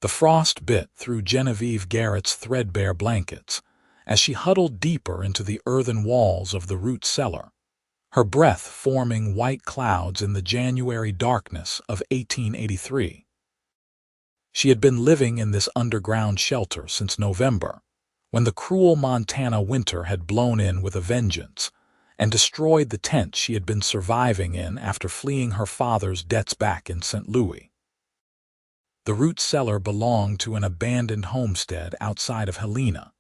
The frost bit through Genevieve Garrett's threadbare blankets as she huddled deeper into the earthen walls of the root cellar, her breath forming white clouds in the January darkness of 1883. She had been living in this underground shelter since November, when the cruel Montana winter had blown in with a vengeance and destroyed the tent she had been surviving in after fleeing her father's debts back in St. Louis. The root cellar belonged to an abandoned homestead outside of Helena,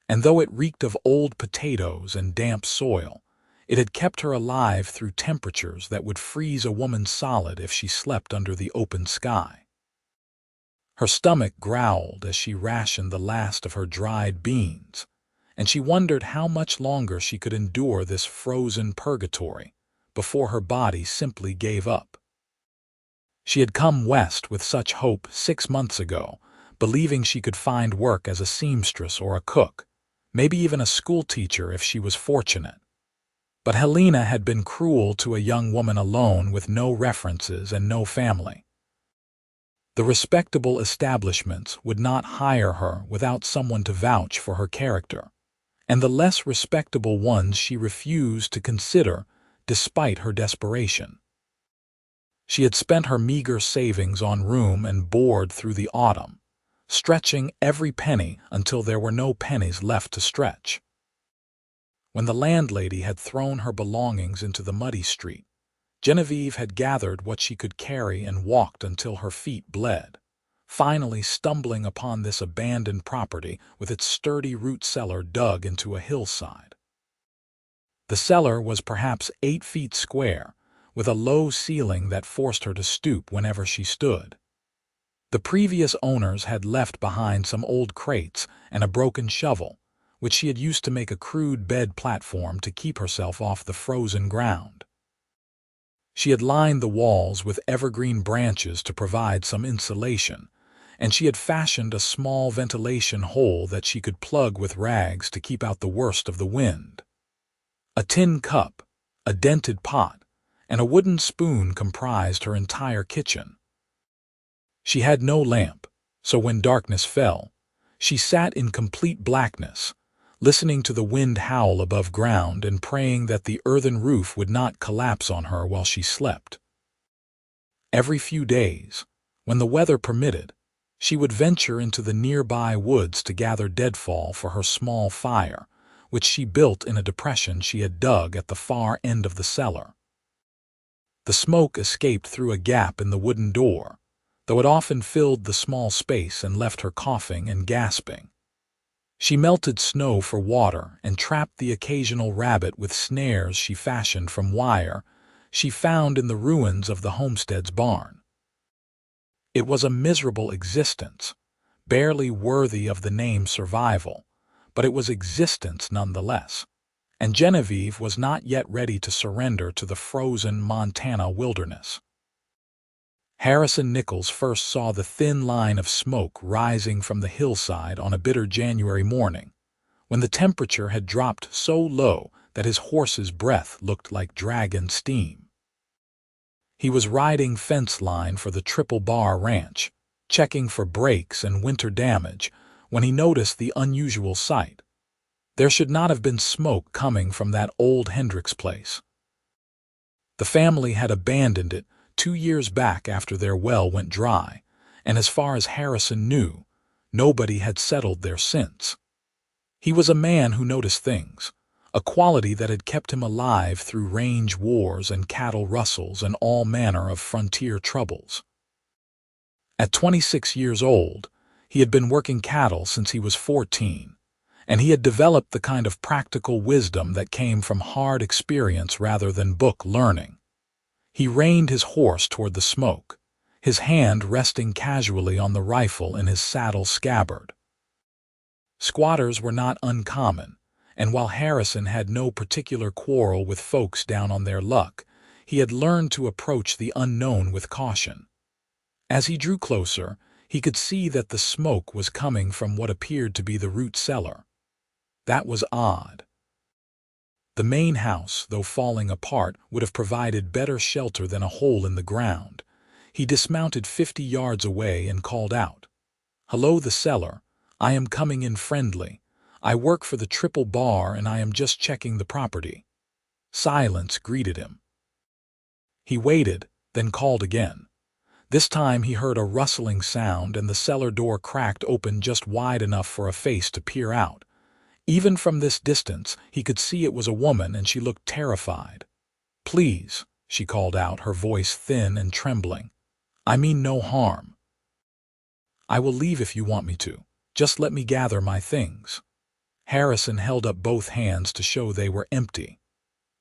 and though it reeked of old potatoes and damp soil, it had kept her alive through temperatures that would freeze a woman solid if she slept under the open sky. Her stomach growled as she rationed the last of her dried beans, and she wondered how much longer she could endure this frozen purgatory before her body simply gave up. She had come west with such hope 6 months ago, believing she could find work as a seamstress or a cook, maybe even a schoolteacher if she was fortunate. But Helena had been cruel to a young woman alone with no references and no family. The respectable establishments would not hire her without someone to vouch for her character, and the less respectable ones she refused to consider despite her desperation. She had spent her meager savings on room and board through the autumn, stretching every penny until there were no pennies left to stretch. When the landlady had thrown her belongings into the muddy street, Genevieve had gathered what she could carry and walked until her feet bled, finally stumbling upon this abandoned property with its sturdy root cellar dug into a hillside. The cellar was perhaps 8 feet square, with a low ceiling that forced her to stoop whenever she stood. The previous owners had left behind some old crates and a broken shovel, which she had used to make a crude bed platform to keep herself off the frozen ground. She had lined the walls with evergreen branches to provide some insulation, and she had fashioned a small ventilation hole that she could plug with rags to keep out the worst of the wind. A tin cup, a dented pot, and a wooden spoon comprised her entire kitchen. She had no lamp, so when darkness fell, she sat in complete blackness, listening to the wind howl above ground and praying that the earthen roof would not collapse on her while she slept. Every few days, when the weather permitted, she would venture into the nearby woods to gather deadfall for her small fire, which she built in a depression she had dug at the far end of the cellar. The smoke escaped through a gap in the wooden door, though it often filled the small space and left her coughing and gasping. She melted snow for water and trapped the occasional rabbit with snares she fashioned from wire she found in the ruins of the homestead's barn. It was a miserable existence, barely worthy of the name survival, but it was existence nonetheless, and Genevieve was not yet ready to surrender to the frozen Montana wilderness. Harrison Nichols first saw the thin line of smoke rising from the hillside on a bitter January morning, when the temperature had dropped so low that his horse's breath looked like dragon steam. He was riding fence line for the Triple Bar Ranch, checking for breaks and winter damage, when he noticed the unusual sight. There should not have been smoke coming from that old Hendricks place. The family had abandoned it 2 years back after their well went dry, and as far as Harrison knew, nobody had settled there since. He was a man who noticed things, a quality that had kept him alive through range wars and cattle rustles and all manner of frontier troubles. At 26 years old, he had been working cattle since he was 14, and he had developed the kind of practical wisdom that came from hard experience rather than book learning. He reined his horse toward the smoke, his hand resting casually on the rifle in his saddle scabbard. Squatters were not uncommon, and while Harrison had no particular quarrel with folks down on their luck, he had learned to approach the unknown with caution. As he drew closer, he could see that the smoke was coming from what appeared to be the root cellar. That was odd. The main house, though falling apart, would have provided better shelter than a hole in the ground. He dismounted 50 yards away and called out, "Hello, the cellar. I am coming in friendly. I work for the Triple Bar and I am just checking the property." Silence greeted him. He waited, then called again. This time he heard a rustling sound and the cellar door cracked open just wide enough for a face to peer out. Even from this distance, he could see it was a woman and she looked terrified. "Please," she called out, her voice thin and trembling. "I mean no harm. I will leave if you want me to. Just let me gather my things." Harrison held up both hands to show they were empty.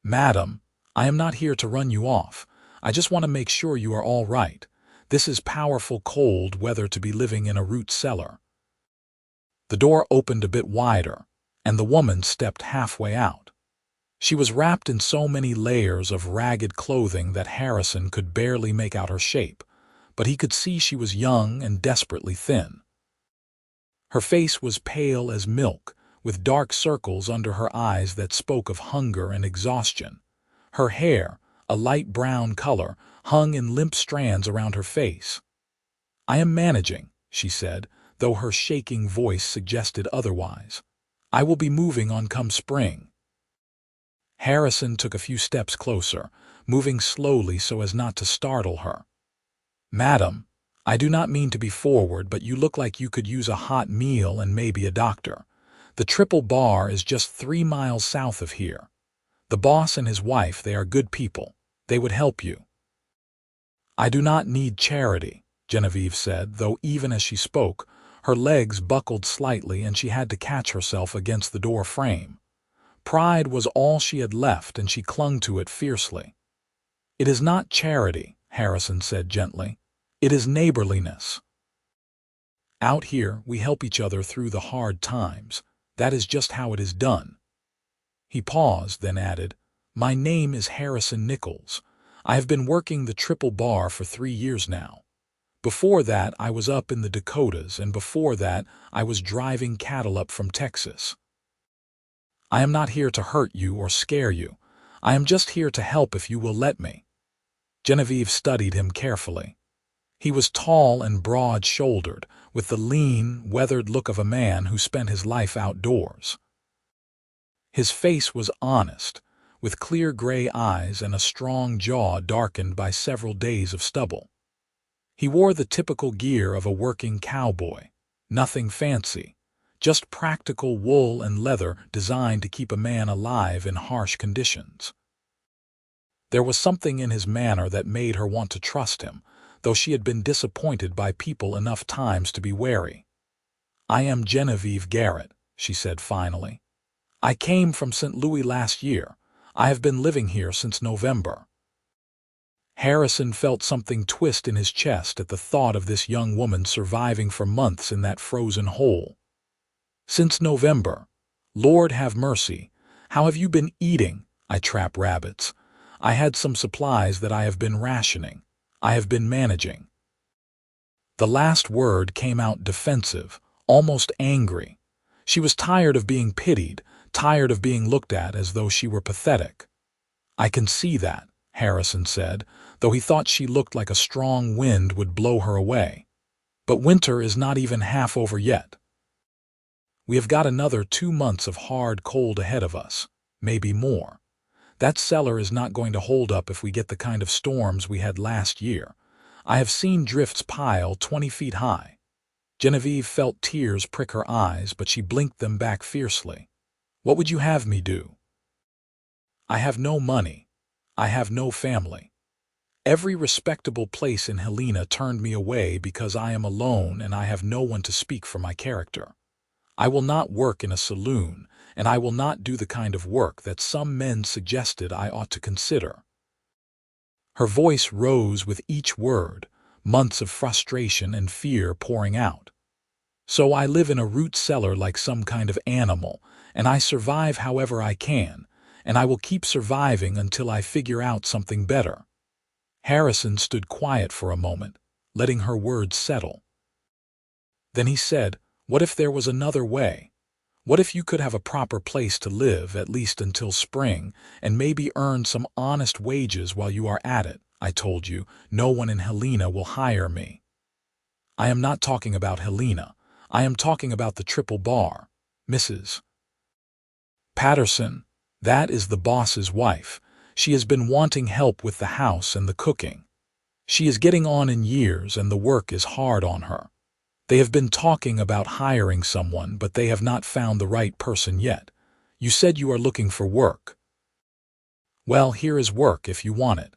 "Madam, I am not here to run you off. I just want to make sure you are all right. This is powerful cold weather to be living in a root cellar." The door opened a bit wider, and the woman stepped halfway out. She was wrapped in so many layers of ragged clothing that Harrison could barely make out her shape, but he could see she was young and desperately thin. Her face was pale as milk, with dark circles under her eyes that spoke of hunger and exhaustion. Her hair, a light brown color, hung in limp strands around her face. "I am managing," she said, though her shaking voice suggested otherwise. "I will be moving on come spring." Harrison took a few steps closer, moving slowly so as not to startle her. "Madam, I do not mean to be forward, but you look like you could use a hot meal and maybe a doctor. The Triple Bar is just 3 miles south of here. The boss and his wife, they are good people. They would help you." "I do not need charity," Genevieve said, though even as she spoke, her legs buckled slightly and she had to catch herself against the door frame. Pride was all she had left and she clung to it fiercely. "It is not charity," Harrison said gently. "It is neighborliness. Out here, we help each other through the hard times. That is just how it is done." He paused, then added, "My name is Harrison Nichols. I have been working the Triple Bar for 3 years now. Before that, I was up in the Dakotas, and before that, I was driving cattle up from Texas. I am not here to hurt you or scare you. I am just here to help if you will let me." Genevieve studied him carefully. He was tall and broad-shouldered, with the lean, weathered look of a man who spent his life outdoors. His face was honest, with clear gray eyes and a strong jaw darkened by several days of stubble. He wore the typical gear of a working cowboy, nothing fancy, just practical wool and leather designed to keep a man alive in harsh conditions. There was something in his manner that made her want to trust him, though she had been disappointed by people enough times to be wary. "I am Genevieve Garrett," she said finally. "I came from St. Louis last year. I have been living here since November." Harrison felt something twist in his chest at the thought of this young woman surviving for months in that frozen hole. "Since November. Lord have mercy. How have you been eating?" "I trap rabbits. I had some supplies that I have been rationing. I have been managing." The last word came out defensive, almost angry. She was tired of being pitied, tired of being looked at as though she were pathetic. "I can see that," Harrison said, though he thought she looked like a strong wind would blow her away. "But winter is not even half over yet. We have got another 2 months of hard cold ahead of us, maybe more. That cellar is not going to hold up if we get the kind of storms we had last year. I have seen drifts pile 20 feet high." Genevieve felt tears prick her eyes, but she blinked them back fiercely. "What would you have me do?" "I have no money. I have no family. Every respectable place in Helena turned me away because I am alone and I have no one to speak for my character. I will not work in a saloon, and I will not do the kind of work that some men suggested I ought to consider." Her voice rose with each word, months of frustration and fear pouring out. "So I live in a root cellar like some kind of animal, and I survive however I can, and I will keep surviving until I figure out something better." Harrison stood quiet for a moment, letting her words settle. Then he said, "What if there was another way? What if you could have a proper place to live, at least until spring, and maybe earn some honest wages while you are at it?" "I told you, no one in Helena will hire me." I am not talking about Helena. I am talking about the triple bar, Mrs. Patterson. That is the boss's wife. She has been wanting help with the house and the cooking. She is getting on in years and the work is hard on her. They have been talking about hiring someone, but they have not found the right person yet. You said you are looking for work. Well, here is work if you want it.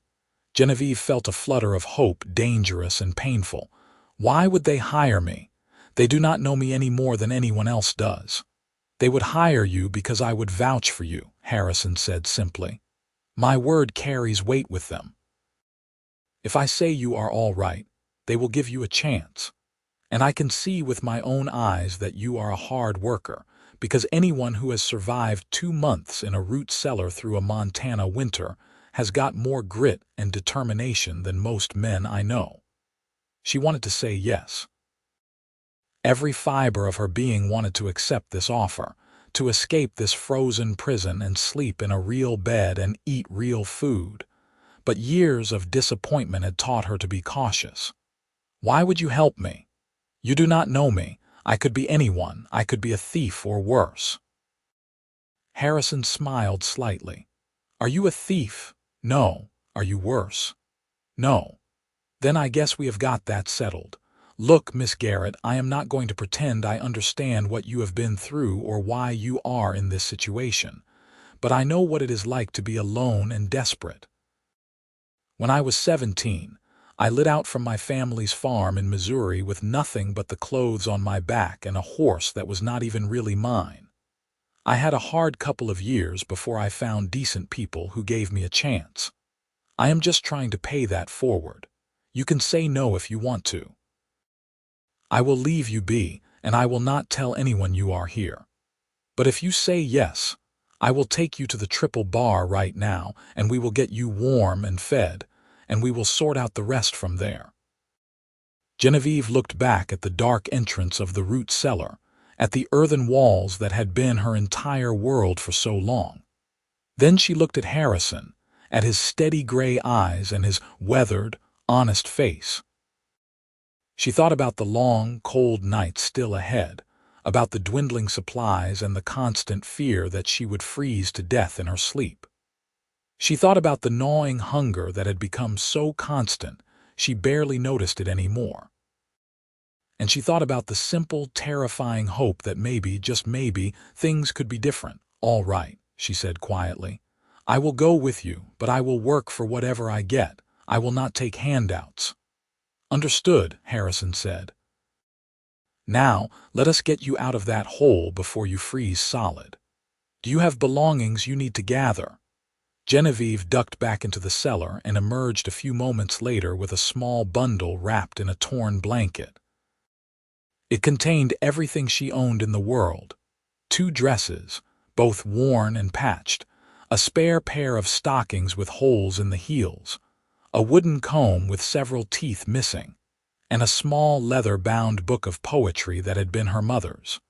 Genevieve felt a flutter of hope, dangerous and painful. Why would they hire me? They do not know me any more than anyone else does. They would hire you because I would vouch for you, Harrison said simply. My word carries weight with them. If I say you are all right, they will give you a chance. And I can see with my own eyes that you are a hard worker, because anyone who has survived 2 months in a root cellar through a Montana winter has got more grit and determination than most men I know. She wanted to say yes. Every fiber of her being wanted to accept this offer, to escape this frozen prison and sleep in a real bed and eat real food. But years of disappointment had taught her to be cautious. Why would you help me? You do not know me. I could be anyone. I could be a thief or worse. Harrison smiled slightly. Are you a thief? No. Are you worse? No. Then I guess we have got that settled. Look, Miss Garrett, I am not going to pretend I understand what you have been through or why you are in this situation, but I know what it is like to be alone and desperate. When I was 17, I lit out from my family's farm in Missouri with nothing but the clothes on my back and a horse that was not even really mine. I had a hard couple of years before I found decent people who gave me a chance. I am just trying to pay that forward. You can say no if you want to. I will leave you be, and I will not tell anyone you are here. But if you say yes, I will take you to the triple bar right now, and we will get you warm and fed, and we will sort out the rest from there. Genevieve looked back at the dark entrance of the root cellar, at the earthen walls that had been her entire world for so long. Then she looked at Harrison, at his steady gray eyes and his weathered, honest face. She thought about the long, cold nights still ahead, about the dwindling supplies and the constant fear that she would freeze to death in her sleep. She thought about the gnawing hunger that had become so constant she barely noticed it anymore. And she thought about the simple, terrifying hope that maybe, just maybe, things could be different. All right, she said quietly. I will go with you, but I will work for whatever I get. I will not take handouts. Understood, Harrison said. Now, let us get you out of that hole before you freeze solid. Do you have belongings you need to gather? Genevieve ducked back into the cellar and emerged a few moments later with a small bundle wrapped in a torn blanket. It contained everything she owned in the world: 2 dresses, both worn and patched, a spare pair of stockings with holes in the heels, a wooden comb with several teeth missing, and a small leather-bound book of poetry that had been her mother's.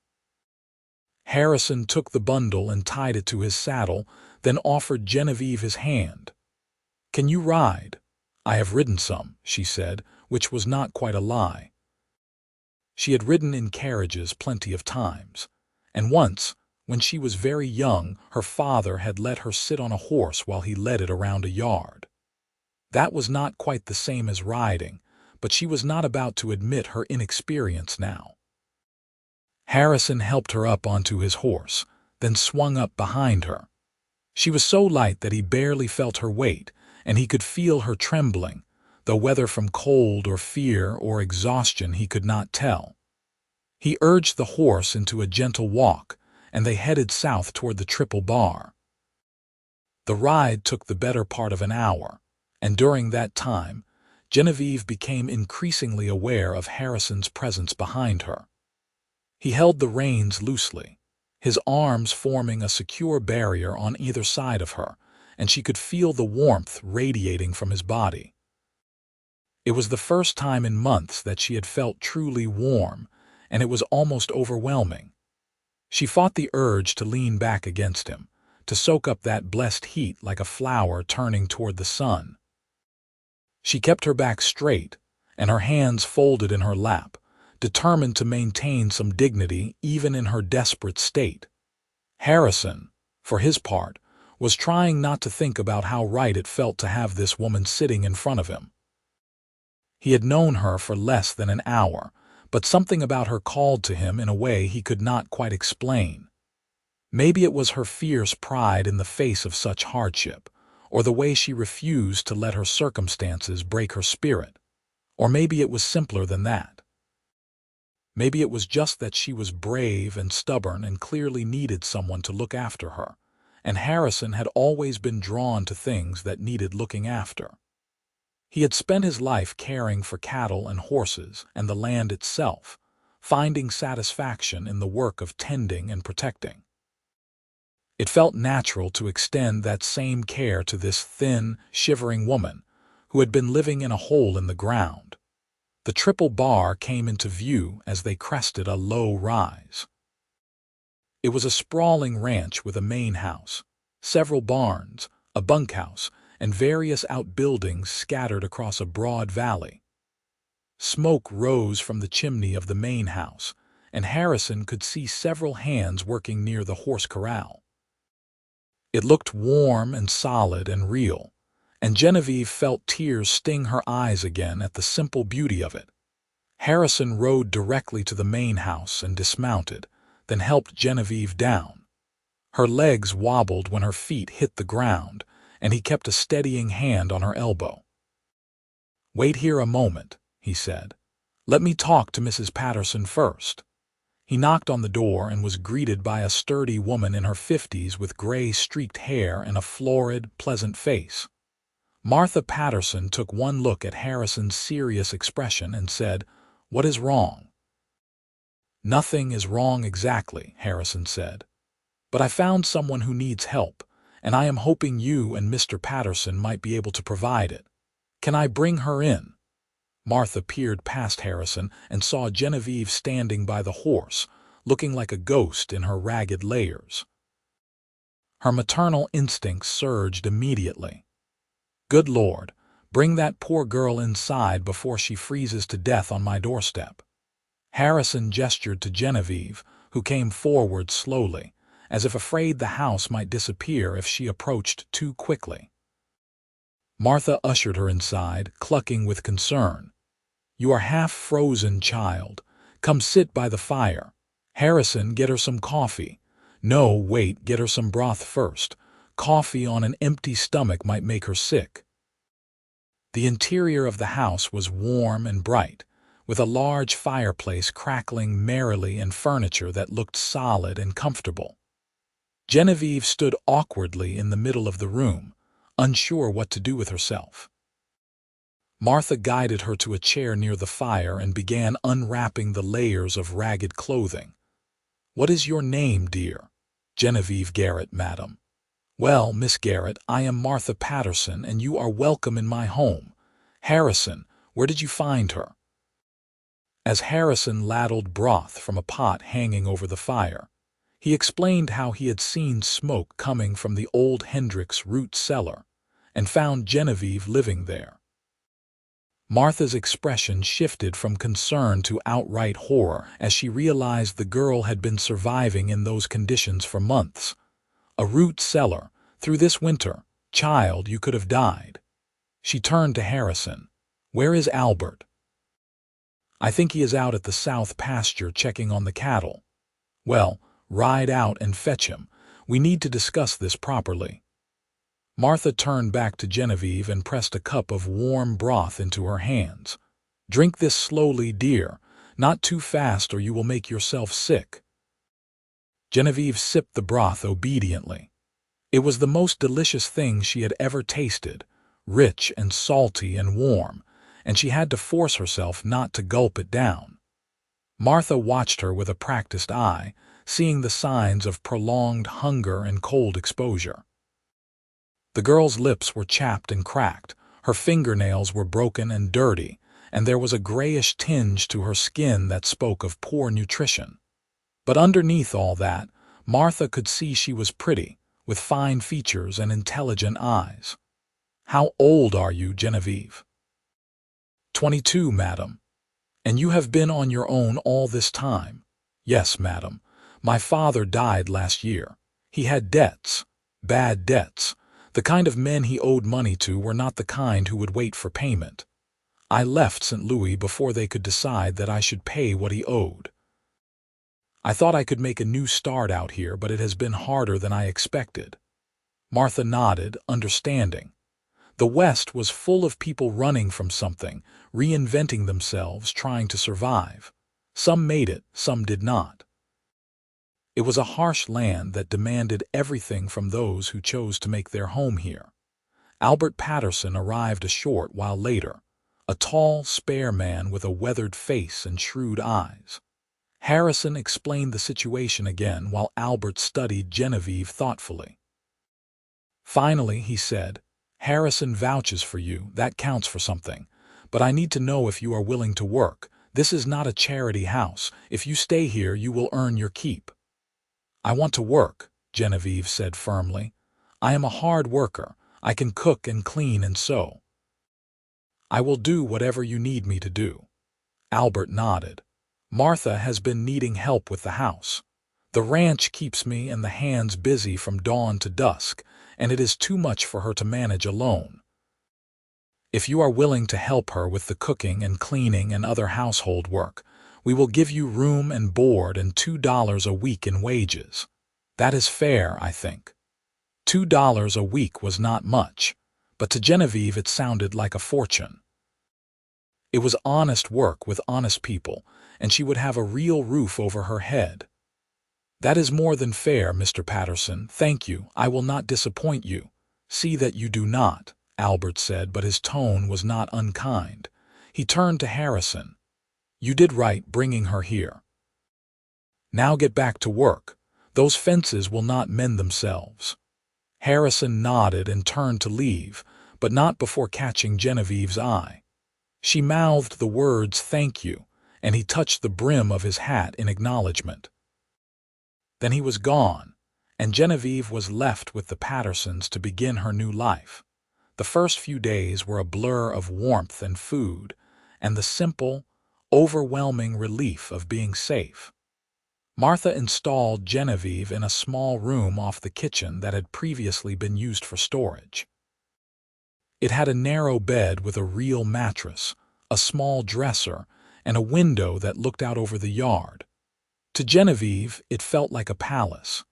Harrison took the bundle and tied it to his saddle, then offered Genevieve his hand. Can you ride? I have ridden some, she said, which was not quite a lie. She had ridden in carriages plenty of times, and once, when she was very young, her father had let her sit on a horse while he led it around a yard. That was not quite the same as riding, but she was not about to admit her inexperience now. Harrison helped her up onto his horse, then swung up behind her. She was so light that he barely felt her weight, and he could feel her trembling, though whether from cold or fear or exhaustion he could not tell. He urged the horse into a gentle walk, and they headed south toward the triple bar. The ride took the better part of an hour, and during that time, Genevieve became increasingly aware of Harrison's presence behind her. He held the reins loosely, his arms forming a secure barrier on either side of her, and she could feel the warmth radiating from his body. It was the first time in months that she had felt truly warm, and it was almost overwhelming. She fought the urge to lean back against him, to soak up that blessed heat like a flower turning toward the sun. She kept her back straight, and her hands folded in her lap, determined to maintain some dignity even in her desperate state. Harrison, for his part, was trying not to think about how right it felt to have this woman sitting in front of him. He had known her for less than an hour, but something about her called to him in a way he could not quite explain. Maybe it was her fierce pride in the face of such hardship, or the way she refused to let her circumstances break her spirit. Or maybe it was simpler than that. Maybe it was just that she was brave and stubborn and clearly needed someone to look after her, and Harrison had always been drawn to things that needed looking after. He had spent his life caring for cattle and horses and the land itself, finding satisfaction in the work of tending and protecting. It felt natural to extend that same care to this thin, shivering woman who had been living in a hole in the ground. The triple bar came into view as they crested a low rise. It was a sprawling ranch with a main house, several barns, a bunkhouse, and various outbuildings scattered across a broad valley. Smoke rose from the chimney of the main house, and Harrison could see several hands working near the horse corral. It looked warm and solid and real, and Genevieve felt tears sting her eyes again at the simple beauty of it. Harrison rode directly to the main house and dismounted, then helped Genevieve down. Her legs wobbled when her feet hit the ground, and he kept a steadying hand on her elbow. "Wait here a moment," he said. "Let me talk to Mrs. Patterson first." He knocked on the door and was greeted by a sturdy woman in her 50s with gray-streaked hair and a florid, pleasant face. Martha Patterson took one look at Harrison's serious expression and said, "What is wrong?" "Nothing is wrong exactly," Harrison said. "But I found someone who needs help, and I am hoping you and Mr. Patterson might be able to provide it. Can I bring her in?" Martha peered past Harrison and saw Genevieve standing by the horse, looking like a ghost in her ragged layers. Her maternal instincts surged immediately. "Good Lord, bring that poor girl inside before she freezes to death on my doorstep." Harrison gestured to Genevieve, who came forward slowly, as if afraid the house might disappear if she approached too quickly. Martha ushered her inside, clucking with concern. "You are half frozen, child. Come sit by the fire. Harrison, get her some coffee. No, wait, get her some broth first. Coffee on an empty stomach might make her sick." The interior of the house was warm and bright, with a large fireplace crackling merrily and furniture that looked solid and comfortable. Genevieve stood awkwardly in the middle of the room, unsure what to do with herself. Martha guided her to a chair near the fire and began unwrapping the layers of ragged clothing. "What is your name, dear?" "Genevieve Garrett, madam." "Well, Miss Garrett, I am Martha Patterson, and you are welcome in my home. Harrison, where did you find her?" As Harrison ladled broth from a pot hanging over the fire, he explained how he had seen smoke coming from the old Hendricks root cellar and found Genevieve living there. Martha's expression shifted from concern to outright horror as she realized the girl had been surviving in those conditions for months. "A root cellar, through this winter. Child, you could have died." She turned to Harrison. "Where is Albert?" "I think he is out at the south pasture checking on the cattle." "Well, ride out and fetch him. We need to discuss this properly." Martha turned back to Genevieve and pressed a cup of warm broth into her hands. "Drink this slowly, dear. Not too fast or you will make yourself sick." Genevieve sipped the broth obediently. It was the most delicious thing she had ever tasted, rich and salty and warm, and she had to force herself not to gulp it down. Martha watched her with a practiced eye, seeing the signs of prolonged hunger and cold exposure. The girl's lips were chapped and cracked, her fingernails were broken and dirty, and there was a grayish tinge to her skin that spoke of poor nutrition. But underneath all that, Martha could see she was pretty, with fine features and intelligent eyes. "How old are you, Genevieve?" 22, madam." And you have been on your own all this time? Yes, madam. My father died last year. He had debts, bad debts. The kind of men he owed money to were not the kind who would wait for payment. I left St. Louis before they could decide that I should pay what he owed. I thought I could make a new start out here, but it has been harder than I expected. Martha nodded, understanding. The West was full of people running from something, reinventing themselves, trying to survive. Some made it, some did not. It was a harsh land that demanded everything from those who chose to make their home here. Albert Patterson arrived a short while later, a tall, spare man with a weathered face and shrewd eyes. Harrison explained the situation again while Albert studied Genevieve thoughtfully. Finally, he said, "Harrison vouches for you, that counts for something. But I need to know if you are willing to work. This is not a charity house. If you stay here, you will earn your keep." "I want to work," Genevieve said firmly. "I am a hard worker. I can cook and clean and sew." "I will do whatever you need me to do." Albert nodded. "Martha has been needing help with the house. The ranch keeps me and the hands busy from dawn to dusk, and it is too much for her to manage alone. If you are willing to help her with the cooking and cleaning and other household work, we will give you room and board and $2 a week in wages. That is fair, I think." $2 a week was not much, but to Genevieve it sounded like a fortune. It was honest work with honest people, and she would have a real roof over her head. "That is more than fair, Mr. Patterson. Thank you. I will not disappoint you." "See that you do not," Albert said, but his tone was not unkind. He turned to Harrison. "You did right bringing her here. Now get back to work. Those fences will not mend themselves." Harrison nodded and turned to leave, but not before catching Genevieve's eye. She mouthed the words "thank you," and he touched the brim of his hat in acknowledgement. Then he was gone, and Genevieve was left with the Pattersons to begin her new life. The first few days were a blur of warmth and food, and the simple, overwhelming relief of being safe. Martha installed Genevieve in a small room off the kitchen that had previously been used for storage. It had a narrow bed with a real mattress, a small dresser, and a window that looked out over the yard. To Genevieve, it felt like a palace.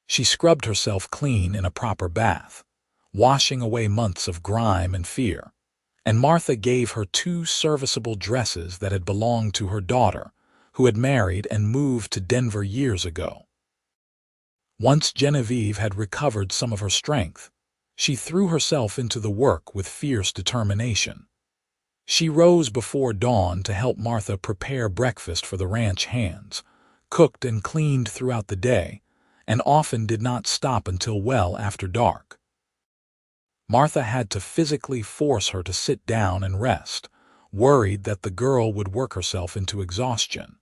She scrubbed herself clean in a proper bath, washing away months of grime and fear, and Martha gave her 2 serviceable dresses that had belonged to her daughter, who had married and moved to Denver years ago. Once Genevieve had recovered some of her strength, she threw herself into the work with fierce determination. She rose before dawn to help Martha prepare breakfast for the ranch hands, cooked and cleaned throughout the day, and often did not stop until well after dark. Martha had to physically force her to sit down and rest, worried that the girl would work herself into exhaustion.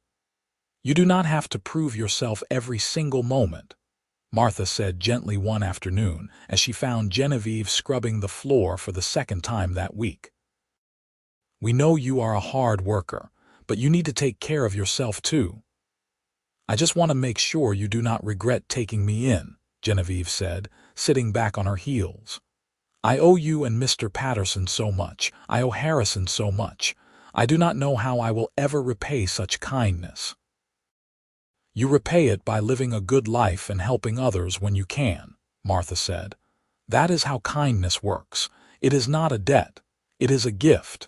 "You do not have to prove yourself every single moment," Martha said gently one afternoon as she found Genevieve scrubbing the floor for the second time that week. "We know you are a hard worker, but you need to take care of yourself too. I just want to make sure you do not regret taking me in," Genevieve said, sitting back on her heels. "I owe you and Mr. Patterson so much. I owe Harrison so much. I do not know how I will ever repay such kindness." "You repay it by living a good life and helping others when you can," Martha said. "That is how kindness works. It is not a debt. It is a gift."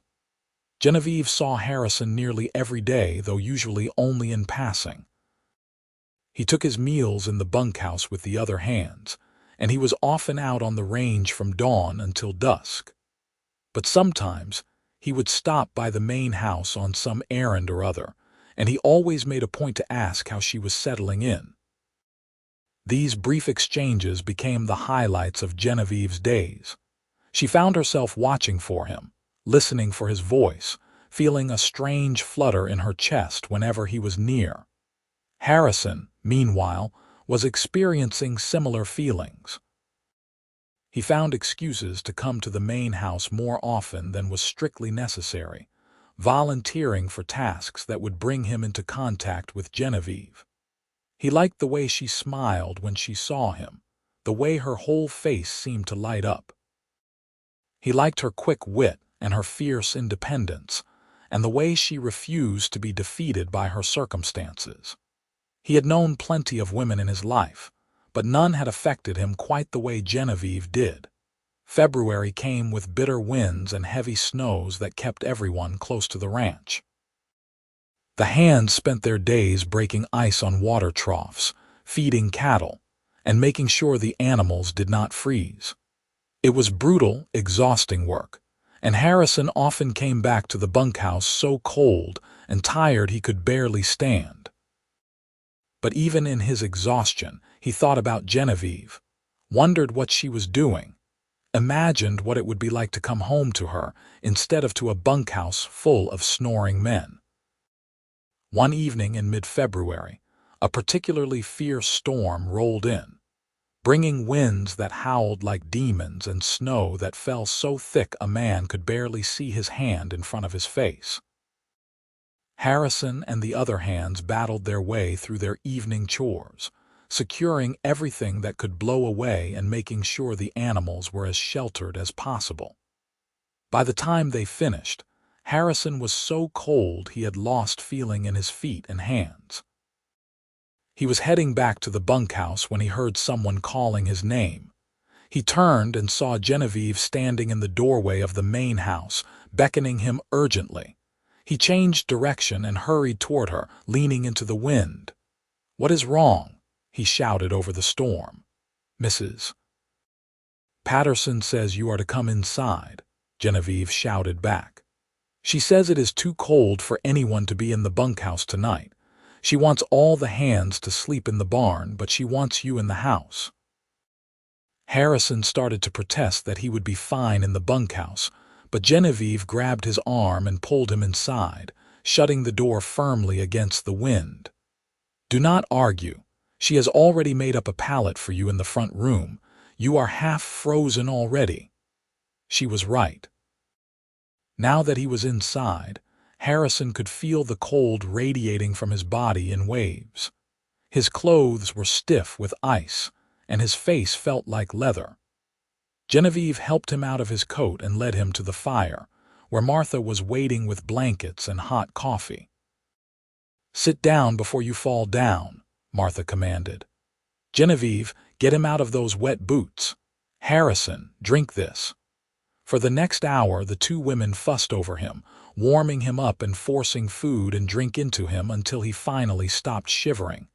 Genevieve saw Harrison nearly every day, though usually only in passing. He took his meals in the bunkhouse with the other hands, and he was often out on the range from dawn until dusk. But sometimes he would stop by the main house on some errand or other, and he always made a point to ask how she was settling in. These brief exchanges became the highlights of Genevieve's days. She found herself watching for him, listening for his voice, feeling a strange flutter in her chest whenever he was near. Harrison, meanwhile, was experiencing similar feelings. He found excuses to come to the main house more often than was strictly necessary, volunteering for tasks that would bring him into contact with Genevieve. He liked the way she smiled when she saw him, the way her whole face seemed to light up. He liked her quick wit and her fierce independence, and the way she refused to be defeated by her circumstances. He had known plenty of women in his life, but none had affected him quite the way Genevieve did. February came with bitter winds and heavy snows that kept everyone close to the ranch. The hands spent their days breaking ice on water troughs, feeding cattle, and making sure the animals did not freeze. It was brutal, exhausting work, and Harrison often came back to the bunkhouse so cold and tired he could barely stand. But even in his exhaustion, he thought about Genevieve, wondered what she was doing, imagined what it would be like to come home to her instead of to a bunkhouse full of snoring men. One evening in mid-February, a particularly fierce storm rolled in, bringing winds that howled like demons and snow that fell so thick a man could barely see his hand in front of his face. Harrison and the other hands battled their way through their evening chores, securing everything that could blow away and making sure the animals were as sheltered as possible. By the time they finished, Harrison was so cold he had lost feeling in his feet and hands. He was heading back to the bunkhouse when he heard someone calling his name. He turned and saw Genevieve standing in the doorway of the main house, beckoning him urgently. He changed direction and hurried toward her, leaning into the wind. "What is wrong?" he shouted over the storm. "Mrs. Patterson says you are to come inside," Genevieve shouted back. "She says it is too cold for anyone to be in the bunkhouse tonight. She wants all the hands to sleep in the barn, but she wants you in the house." Harrison started to protest that he would be fine in the bunkhouse, but Genevieve grabbed his arm and pulled him inside, shutting the door firmly against the wind. "Do not argue. She has already made up a pallet for you in the front room. You are half frozen already." She was right. Now that he was inside, Harrison could feel the cold radiating from his body in waves. His clothes were stiff with ice, and his face felt like leather. Genevieve helped him out of his coat and led him to the fire, where Martha was waiting with blankets and hot coffee. "Sit down before you fall down," Martha commanded. "Genevieve, get him out of those wet boots. Harrison, drink this." For the next hour, the two women fussed over him, warming him up and forcing food and drink into him until he finally stopped shivering.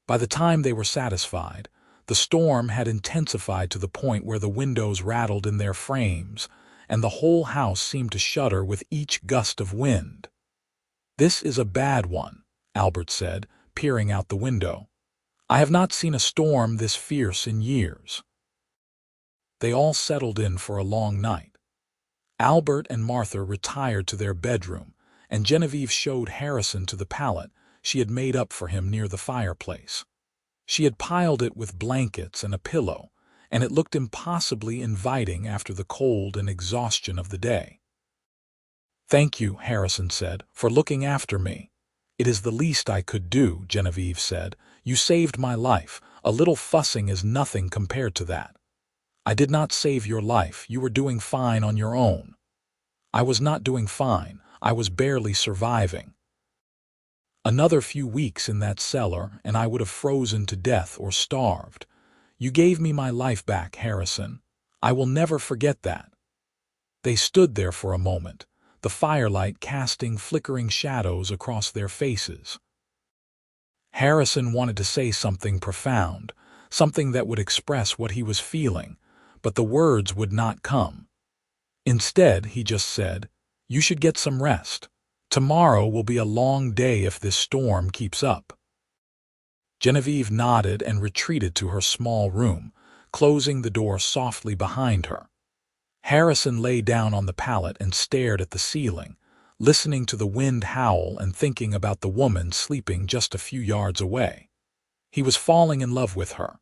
By the time they were satisfied, the storm had intensified to the point where the windows rattled in their frames, and the whole house seemed to shudder with each gust of wind. "This is a bad one," Albert said, peering out the window. "I have not seen a storm this fierce in years." They all settled in for a long night. Albert and Martha retired to their bedroom, and Genevieve showed Harrison to the pallet she had made up for him near the fireplace. She had piled it with blankets and a pillow, and it looked impossibly inviting after the cold and exhaustion of the day. "Thank you," Harrison said, "for looking after me." "It is the least I could do," Genevieve said. "You saved my life. A little fussing is nothing compared to that." "I did not save your life. You were doing fine on your own." "I was not doing fine. I was barely surviving." "Another few weeks in that cellar, and I would have frozen to death or starved. You gave me my life back, Harrison. I will never forget that." They stood there for a moment, the firelight casting flickering shadows across their faces. Harrison wanted to say something profound, something that would express what he was feeling, but the words would not come. Instead, he just said, "You should get some rest. Tomorrow will be a long day if this storm keeps up." Genevieve nodded and retreated to her small room, closing the door softly behind her. Harrison lay down on the pallet and stared at the ceiling, listening to the wind howl and thinking about the woman sleeping just a few yards away. He was falling in love with her.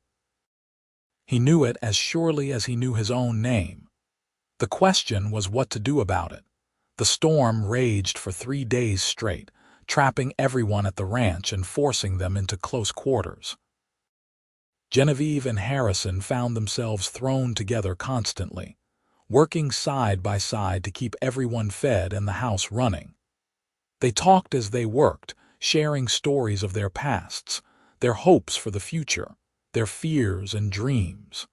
He knew it as surely as he knew his own name. The question was what to do about it. The storm raged for 3 days straight, trapping everyone at the ranch and forcing them into close quarters. Genevieve and Harrison found themselves thrown together constantly, working side by side to keep everyone fed and the house running. They talked as they worked, sharing stories of their pasts, their hopes for the future, their fears and dreams.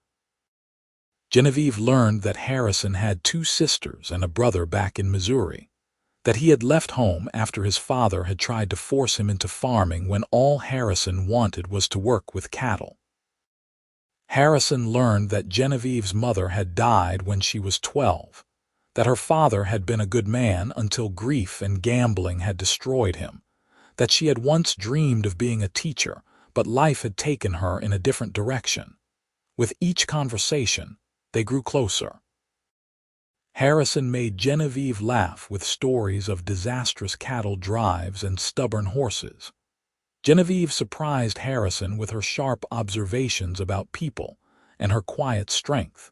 Genevieve learned that Harrison had 2 sisters and a brother back in Missouri, that he had left home after his father had tried to force him into farming when all Harrison wanted was to work with cattle. Harrison learned that Genevieve's mother had died when she was 12, that her father had been a good man until grief and gambling had destroyed him, that she had once dreamed of being a teacher, but life had taken her in a different direction. With each conversation, they grew closer. Harrison made Genevieve laugh with stories of disastrous cattle drives and stubborn horses. Genevieve surprised Harrison with her sharp observations about people and her quiet strength.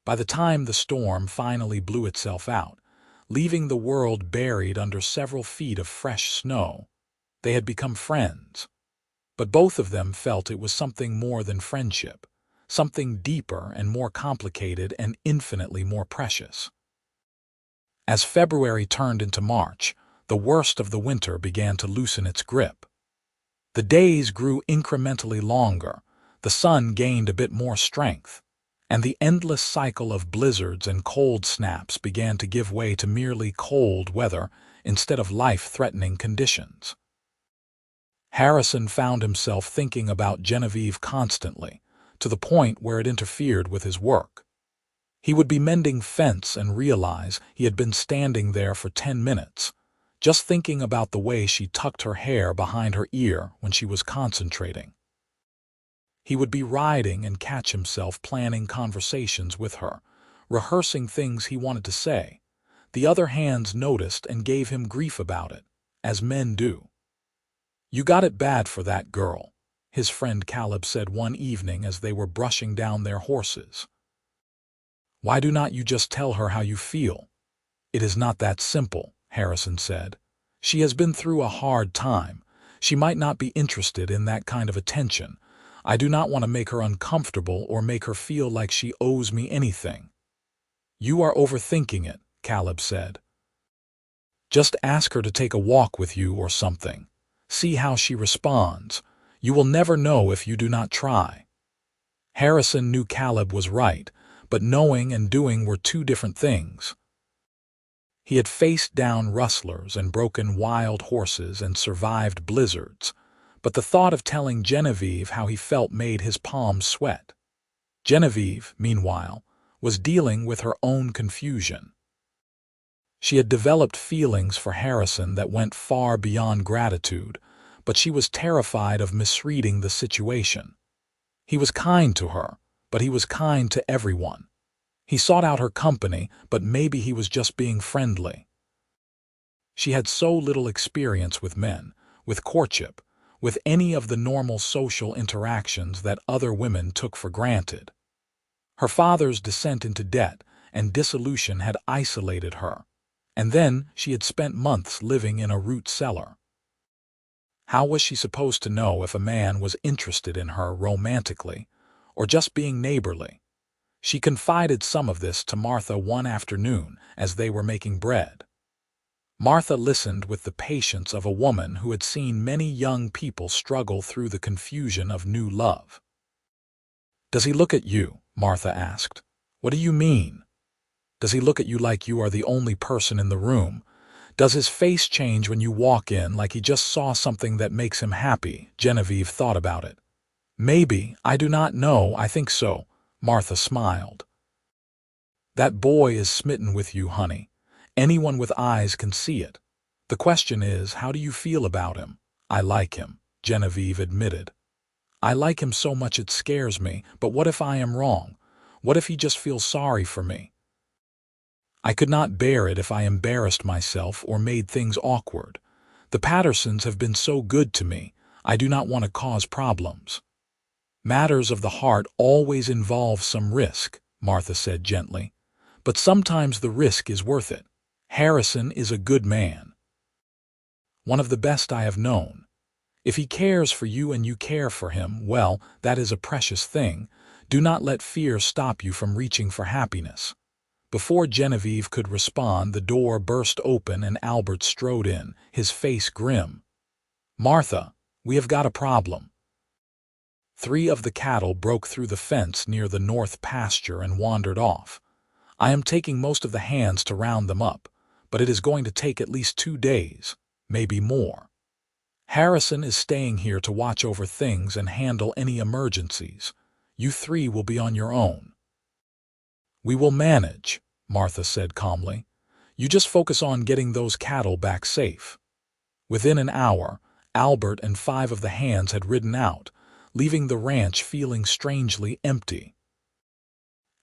By the time the storm finally blew itself out, leaving the world buried under several feet of fresh snow, they had become friends. But both of them felt it was something more than friendship, something deeper and more complicated and infinitely more precious. As February turned into March, the worst of the winter began to loosen its grip. The days grew incrementally longer, the sun gained a bit more strength, and the endless cycle of blizzards and cold snaps began to give way to merely cold weather instead of life-threatening conditions. Harrison found himself thinking about Genevieve constantly, to the point where it interfered with his work. He would be mending fence and realize he had been standing there for 10 minutes, just thinking about the way she tucked her hair behind her ear when she was concentrating. He would be riding and catch himself planning conversations with her, rehearsing things he wanted to say. The other hands noticed and gave him grief about it, as men do. "You got it bad for that girl," his friend Caleb said one evening as they were brushing down their horses. "Why do not you just tell her how you feel?" "It is not that simple," Harrison said. "She has been through a hard time. She might not be interested in that kind of attention. I do not want to make her uncomfortable or make her feel like she owes me anything." "You are overthinking it," Caleb said. "Just ask her to take a walk with you or something. See how she responds. You will never know if you do not try." Harrison knew Caleb was right, but knowing and doing were 2 different things. He had faced down rustlers and broken wild horses and survived blizzards, but the thought of telling Genevieve how he felt made his palms sweat. Genevieve, meanwhile, was dealing with her own confusion. She had developed feelings for Harrison that went far beyond gratitude, but she was terrified of misreading the situation. He was kind to her, but he was kind to everyone. He sought out her company, but maybe he was just being friendly. She had so little experience with men, with courtship, with any of the normal social interactions that other women took for granted. Her father's descent into debt and dissolution had isolated her, and then she had spent months living in a root cellar. How was she supposed to know if a man was interested in her romantically or just being neighborly? She confided some of this to Martha one afternoon as they were making bread. Martha listened with the patience of a woman who had seen many young people struggle through the confusion of new love. "Does he look at you?" Martha asked. "What do you mean? Does he look at you like you are the only person in the room? Does his face change when you walk in like he just saw something that makes him happy?" Genevieve thought about it. "Maybe, I do not know, I think so," Martha smiled. "That boy is smitten with you, honey. Anyone with eyes can see it. The question is, how do you feel about him?" "I like him," Genevieve admitted. "I like him so much it scares me, but what if I am wrong? What if he just feels sorry for me? I could not bear it if I embarrassed myself or made things awkward. The Pattersons have been so good to me. I do not want to cause problems." "Matters of the heart always involve some risk," Martha said gently. "But sometimes the risk is worth it." Harrison is a good man. One of the best I have known. If he cares for you and you care for him, well, that is a precious thing. Do not let fear stop you from reaching for happiness. Before Genevieve could respond, the door burst open and Albert strode in, his face grim. "Martha, we have got a problem." 3 of the cattle broke through the fence near the north pasture and wandered off. "I am taking most of the hands to round them up, but it is going to take at least 2 days, maybe more. Harrison is staying here to watch over things and handle any emergencies. You 3 will be on your own." "We will manage," Martha said calmly. "You just focus on getting those cattle back safe." Within an hour, Albert and 5 of the hands had ridden out, leaving the ranch feeling strangely empty.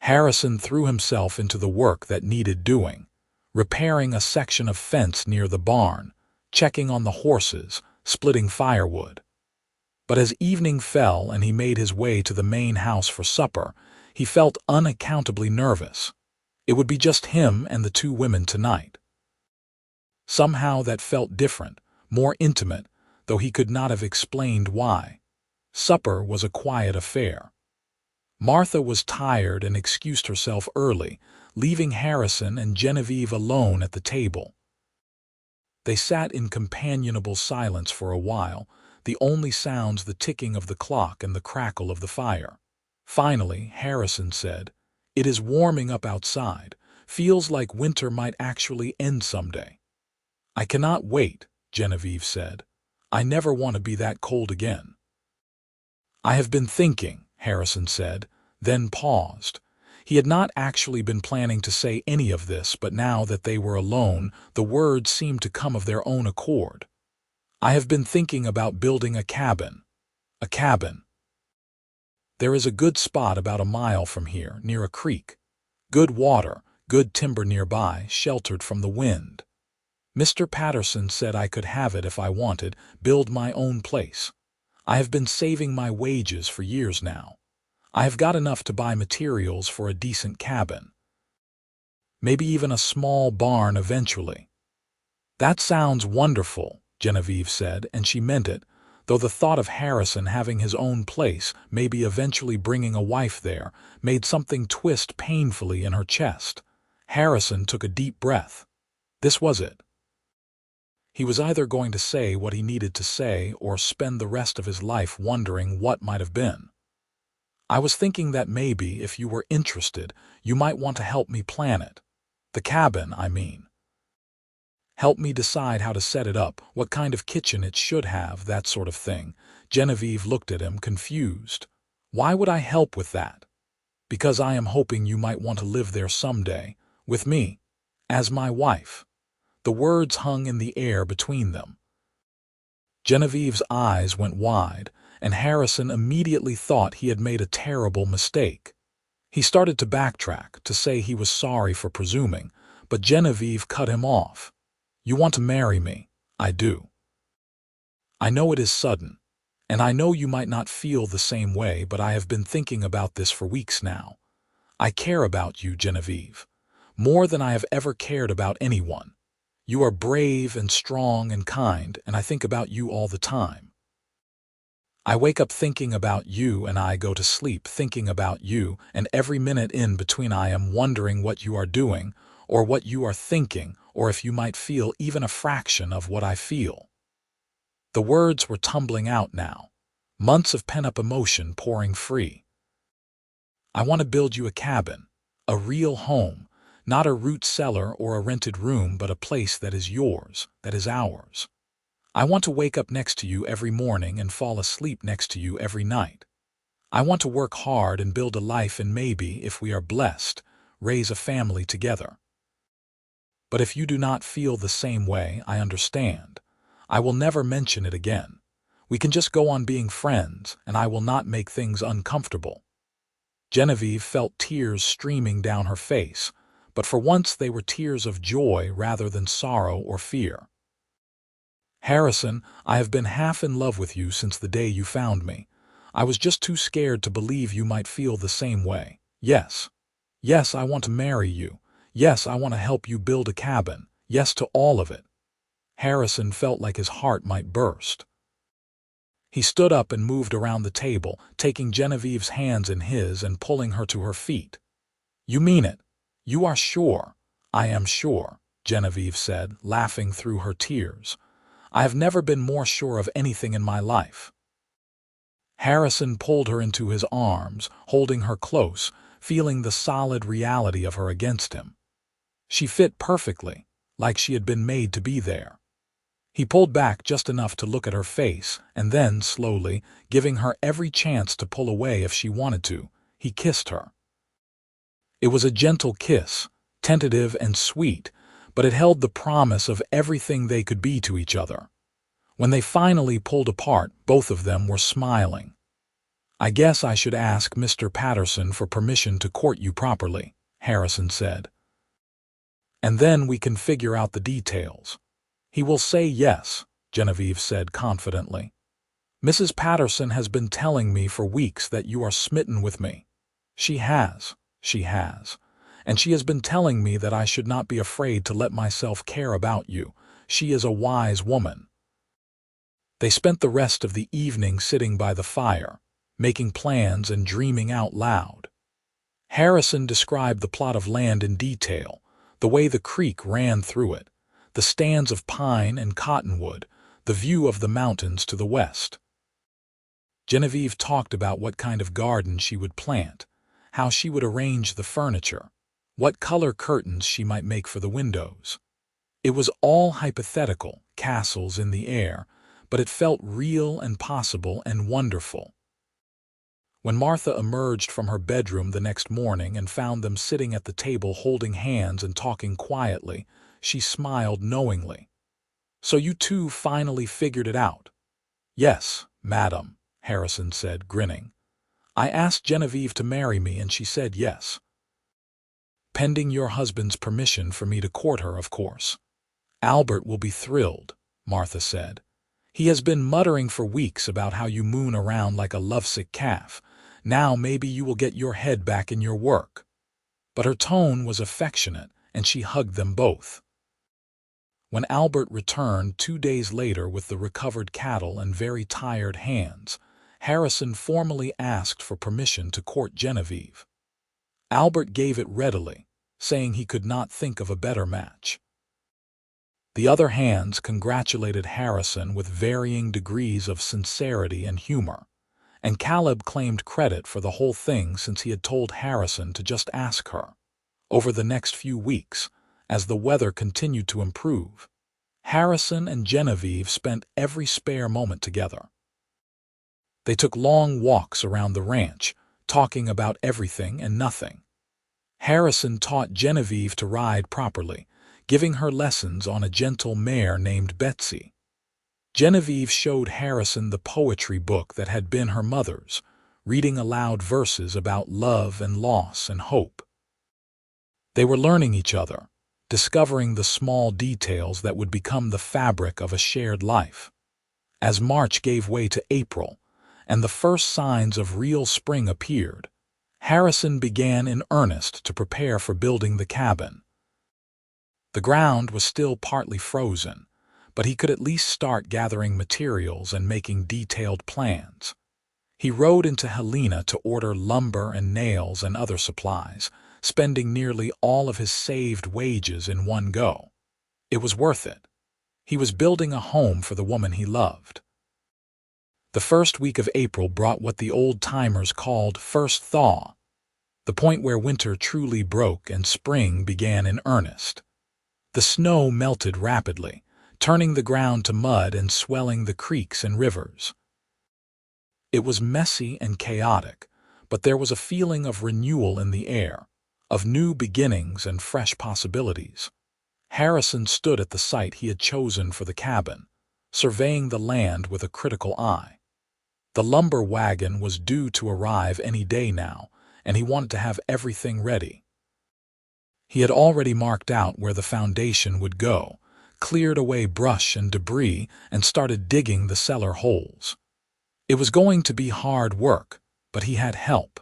Harrison threw himself into the work that needed doing, repairing a section of fence near the barn, checking on the horses, splitting firewood. But as evening fell and he made his way to the main house for supper, he felt unaccountably nervous. It would be just him and the 2 women tonight. Somehow that felt different, more intimate, though he could not have explained why. Supper was a quiet affair. Martha was tired and excused herself early, leaving Harrison and Genevieve alone at the table. They sat in companionable silence for a while, the only sounds the ticking of the clock and the crackle of the fire. Finally, Harrison said, "It is warming up outside. Feels like winter might actually end someday." "I cannot wait," Genevieve said. "I never want to be that cold again." "I have been thinking," Harrison said, then paused. He had not actually been planning to say any of this, but now that they were alone, the words seemed to come of their own accord. "I have been thinking about building a cabin. A cabin. There is a good spot about a mile from here, near a creek. Good water, good timber nearby, sheltered from the wind. Mr. Patterson said I could have it if I wanted, build my own place. I have been saving my wages for years now. I have got enough to buy materials for a decent cabin. Maybe even a small barn eventually." "That sounds wonderful," Genevieve said, and she meant it, though the thought of Harrison having his own place, maybe eventually bringing a wife there, made something twist painfully in her chest. Harrison took a deep breath. This was it. He was either going to say what he needed to say or spend the rest of his life wondering what might have been. "I was thinking that maybe, if you were interested, you might want to help me plan it. The cabin, I mean. Help me decide how to set it up, what kind of kitchen it should have, that sort of thing." Genevieve looked at him, confused. "Why would I help with that?" "Because I am hoping you might want to live there someday, with me, as my wife." The words hung in the air between them. Genevieve's eyes went wide, and Harrison immediately thought he had made a terrible mistake. He started to backtrack, to say he was sorry for presuming, but Genevieve cut him off. "You want to marry me?" "I do. I know it is sudden, and I know you might not feel the same way, but I have been thinking about this for weeks now. I care about you, Genevieve, more than I have ever cared about anyone. You are brave and strong and kind, and I think about you all the time. I wake up thinking about you, and I go to sleep thinking about you, and every minute in between I am wondering what you are doing, or what you are thinking, or if you might feel even a fraction of what I feel." The words were tumbling out now, months of pent-up emotion pouring free. "I want to build you a cabin, a real home, not a root cellar or a rented room, but a place that is yours, that is ours. I want to wake up next to you every morning and fall asleep next to you every night. I want to work hard and build a life and maybe, if we are blessed, raise a family together. But if you do not feel the same way, I understand. I will never mention it again. We can just go on being friends, and I will not make things uncomfortable." Genevieve felt tears streaming down her face, but for once they were tears of joy rather than sorrow or fear. "Harrison, I have been half in love with you since the day you found me. I was just too scared to believe you might feel the same way. Yes. Yes, I want to marry you. Yes, I want to help you build a cabin. Yes to all of it. Harrison felt like his heart might burst. He stood up and moved around the table, taking Genevieve's hands in his and pulling her to her feet. "You mean it. You are sure." "I am sure," Genevieve said, laughing through her tears. "I have never been more sure of anything in my life." Harrison pulled her into his arms, holding her close, feeling the solid reality of her against him. She fit perfectly, like she had been made to be there. He pulled back just enough to look at her face, and then, slowly, giving her every chance to pull away if she wanted to, he kissed her. It was a gentle kiss, tentative and sweet, but it held the promise of everything they could be to each other. When they finally pulled apart, both of them were smiling. "I guess I should ask Mr. Patterson for permission to court you properly," Harrison said. "And then we can figure out the details." "He will say yes," Genevieve said confidently. "Mrs. Patterson has been telling me for weeks that you are smitten with me." She has. And she has been telling me that I should not be afraid to let myself care about you. She is a wise woman." They spent the rest of the evening sitting by the fire, making plans and dreaming out loud. Harrison described the plot of land in detail, the way the creek ran through it, the stands of pine and cottonwood, the view of the mountains to the west. Genevieve talked about what kind of garden she would plant, how she would arrange the furniture, what color curtains she might make for the windows. It was all hypothetical, castles in the air, but it felt real and possible and wonderful. When Martha emerged from her bedroom the next morning and found them sitting at the table holding hands and talking quietly, she smiled knowingly. "So you two finally figured it out?" "Yes, madam," Harrison said, grinning. "I asked Genevieve to marry me and she said yes. Pending your husband's permission for me to court her, of course." "Albert will be thrilled," Martha said. "He has been muttering for weeks about how you moon around like a lovesick calf. Now maybe you will get your head back in your work." But her tone was affectionate, and she hugged them both. When Albert returned 2 days later with the recovered cattle and very tired hands, Harrison formally asked for permission to court Genevieve. Albert gave it readily, saying he could not think of a better match. The other hands congratulated Harrison with varying degrees of sincerity and humor, and Caleb claimed credit for the whole thing since he had told Harrison to just ask her. Over the next few weeks, as the weather continued to improve, Harrison and Genevieve spent every spare moment together. They took long walks around the ranch, talking about everything and nothing. Harrison taught Genevieve to ride properly, giving her lessons on a gentle mare named Betsy. Genevieve showed Harrison the poetry book that had been her mother's, reading aloud verses about love and loss and hope. They were learning each other, discovering the small details that would become the fabric of a shared life. As March gave way to April, and the first signs of real spring appeared, Harrison began in earnest to prepare for building the cabin. The ground was still partly frozen, but he could at least start gathering materials and making detailed plans. He rode into Helena to order lumber and nails and other supplies, spending nearly all of his saved wages in one go. It was worth it. He was building a home for the woman he loved. The first week of April brought what the old-timers called first thaw, the point where winter truly broke and spring began in earnest. The snow melted rapidly, turning the ground to mud and swelling the creeks and rivers. It was messy and chaotic, but there was a feeling of renewal in the air, of new beginnings and fresh possibilities. Harrison stood at the site he had chosen for the cabin, surveying the land with a critical eye. The lumber wagon was due to arrive any day now, and he wanted to have everything ready. He had already marked out where the foundation would go, cleared away brush and debris, and started digging the cellar holes. It was going to be hard work, but he had help.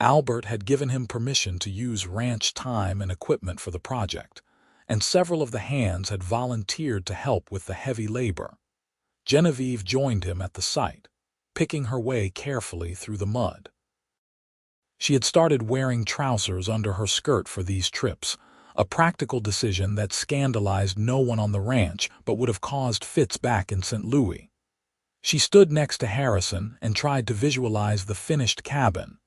Albert had given him permission to use ranch time and equipment for the project, and several of the hands had volunteered to help with the heavy labor. Genevieve joined him at the site, picking her way carefully through the mud. She had started wearing trousers under her skirt for these trips, a practical decision that scandalized no one on the ranch but would have caused fits back in St. Louis. She stood next to Harrison and tried to visualize the finished cabin.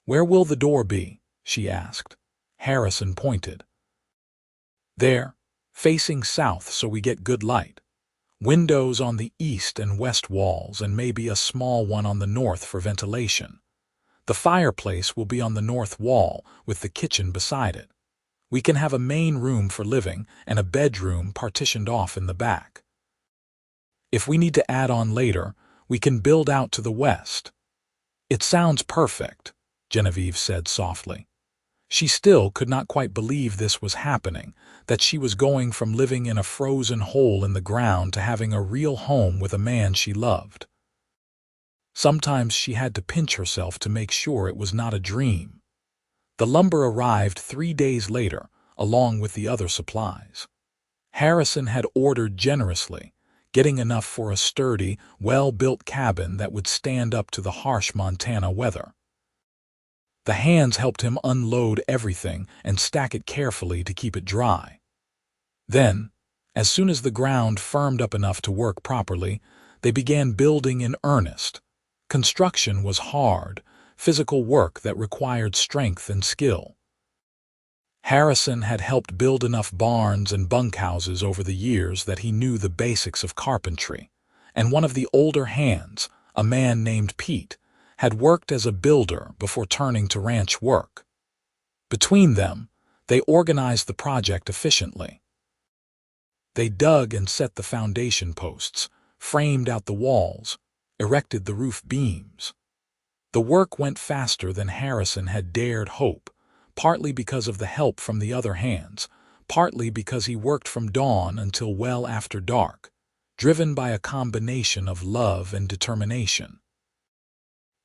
"Where will the door be?" she asked. Harrison pointed. "There, facing south so we get good light. Windows on the east and west walls and maybe a small one on the north for ventilation. The fireplace will be on the north wall with the kitchen beside it. We can have a main room for living and a bedroom partitioned off in the back. If we need to add on later, we can build out to the west." "It sounds perfect," Genevieve said softly. She still could not quite believe this was happening, that she was going from living in a frozen hole in the ground to having a real home with a man she loved. Sometimes she had to pinch herself to make sure it was not a dream. The lumber arrived 3 days later, along with the other supplies. Harrison had ordered generously, getting enough for a sturdy, well-built cabin that would stand up to the harsh Montana weather. The hands helped him unload everything and stack it carefully to keep it dry. Then, as soon as the ground firmed up enough to work properly, they began building in earnest. Construction was hard, physical work that required strength and skill. Harrison had helped build enough barns and bunkhouses over the years that he knew the basics of carpentry, and one of the older hands, a man named Pete, had worked as a builder before turning to ranch work. Between them, they organized the project efficiently. They dug and set the foundation posts, framed out the walls, erected the roof beams. The work went faster than Harrison had dared hope, partly because of the help from the other hands, partly because he worked from dawn until well after dark, driven by a combination of love and determination.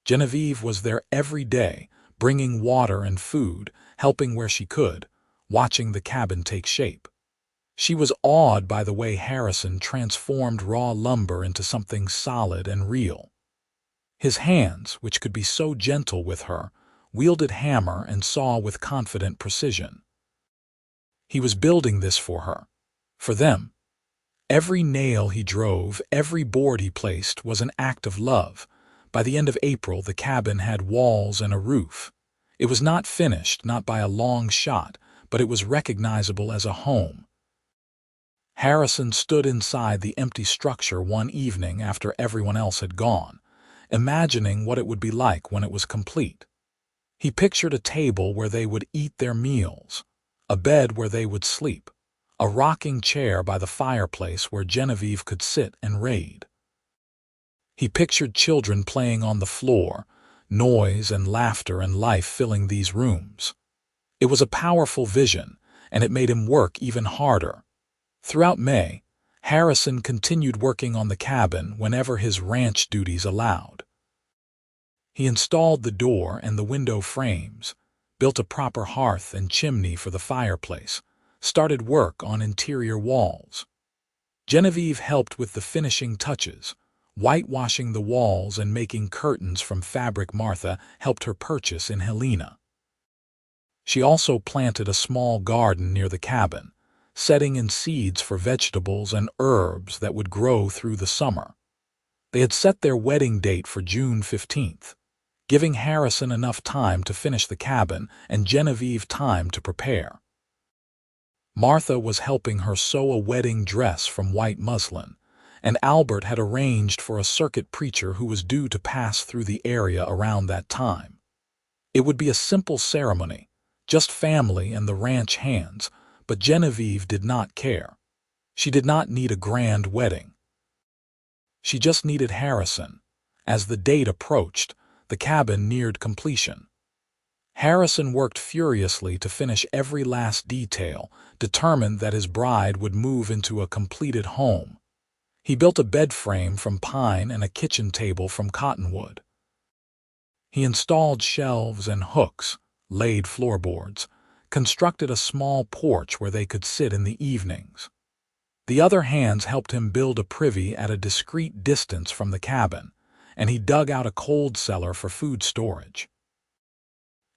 Genevieve was there every day, bringing water and food, helping where she could, watching the cabin take shape. She was awed by the way Harrison transformed raw lumber into something solid and real. His hands, which could be so gentle with her, wielded hammer and saw with confident precision. He was building this for her, for them. Every nail he drove, every board he placed was an act of love. By the end of April, the cabin had walls and a roof. It was not finished, not by a long shot, but it was recognizable as a home. Harrison stood inside the empty structure one evening after everyone else had gone, imagining what it would be like when it was complete. He pictured a table where they would eat their meals, a bed where they would sleep, a rocking chair by the fireplace where Genevieve could sit and read. He pictured children playing on the floor, noise and laughter and life filling these rooms. It was a powerful vision, and it made him work even harder. Throughout May, Harrison continued working on the cabin whenever his ranch duties allowed. He installed the door and the window frames, built a proper hearth and chimney for the fireplace, started work on interior walls. Genevieve helped with the finishing touches, whitewashing the walls and making curtains from fabric Martha helped her purchase in Helena. She also planted a small garden near the cabin, setting in seeds for vegetables and herbs that would grow through the summer. They had set their wedding date for June 15th, giving Harrison enough time to finish the cabin and Genevieve time to prepare. Martha was helping her sew a wedding dress from white muslin, and Albert had arranged for a circuit preacher who was due to pass through the area around that time. It would be a simple ceremony, just family and the ranch hands, but Genevieve did not care. She did not need a grand wedding. She just needed Harrison. As the date approached, the cabin neared completion. Harrison worked furiously to finish every last detail, determined that his bride would move into a completed home. He built a bed frame from pine and a kitchen table from cottonwood. He installed shelves and hooks, laid floorboards, constructed a small porch where they could sit in the evenings. The other hands helped him build a privy at a discreet distance from the cabin, and he dug out a cold cellar for food storage.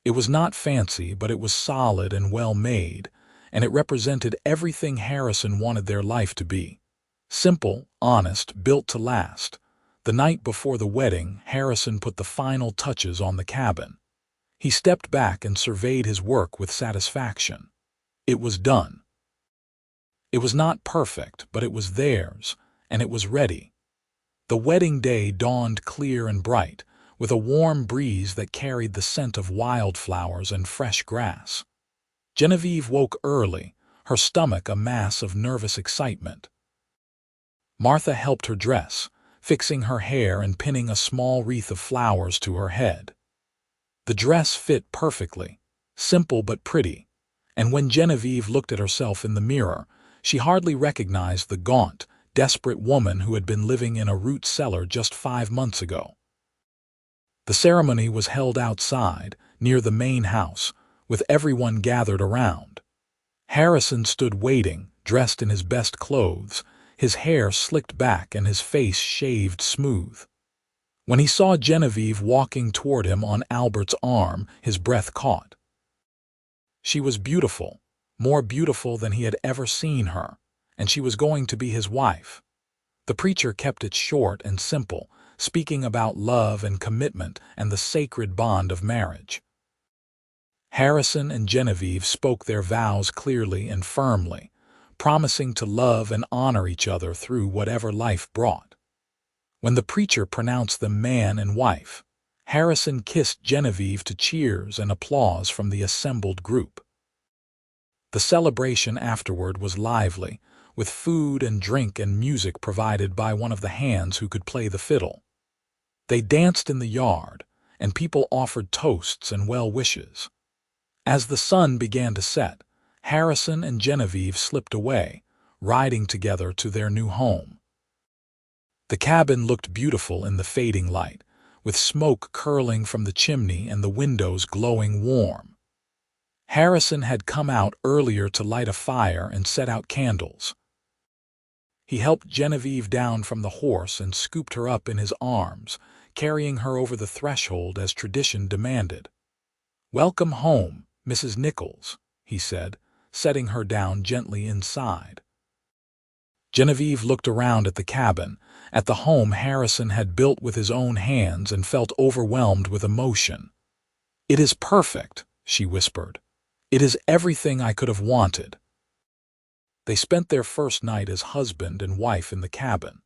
It was not fancy, but it was solid and well made, and it represented everything Harrison wanted their life to be. Simple, honest, built to last. The night before the wedding, Harrison put the final touches on the cabin. He stepped back and surveyed his work with satisfaction. It was done. It was not perfect, but it was theirs, and it was ready. The wedding day dawned clear and bright, with a warm breeze that carried the scent of wildflowers and fresh grass. Genevieve woke early, her stomach a mass of nervous excitement. Martha helped her dress, fixing her hair and pinning a small wreath of flowers to her head. The dress fit perfectly, simple but pretty, and when Genevieve looked at herself in the mirror, she hardly recognized the gaunt, desperate woman who had been living in a root cellar just 5 months ago. The ceremony was held outside, near the main house, with everyone gathered around. Harrison stood waiting, dressed in his best clothes, his hair slicked back and his face shaved smooth. When he saw Genevieve walking toward him on Albert's arm, his breath caught. She was beautiful, more beautiful than he had ever seen her, and she was going to be his wife. The preacher kept it short and simple, speaking about love and commitment and the sacred bond of marriage. Harrison and Genevieve spoke their vows clearly and firmly, promising to love and honor each other through whatever life brought. When the preacher pronounced them man and wife, Harrison kissed Genevieve to cheers and applause from the assembled group. The celebration afterward was lively, with food and drink and music provided by one of the hands who could play the fiddle. They danced in the yard, and people offered toasts and well wishes. As the sun began to set, Harrison and Genevieve slipped away, riding together to their new home. The cabin looked beautiful in the fading light, with smoke curling from the chimney and the windows glowing warm. Harrison had come out earlier to light a fire and set out candles. He helped Genevieve down from the horse and scooped her up in his arms, carrying her over the threshold as tradition demanded. "Welcome home, Mrs. Nichols," he said, setting her down gently inside. Genevieve looked around at the cabin, at the home Harrison had built with his own hands, and felt overwhelmed with emotion. "It is perfect," she whispered. "It is everything I could have wanted." They spent their first night as husband and wife in the cabin,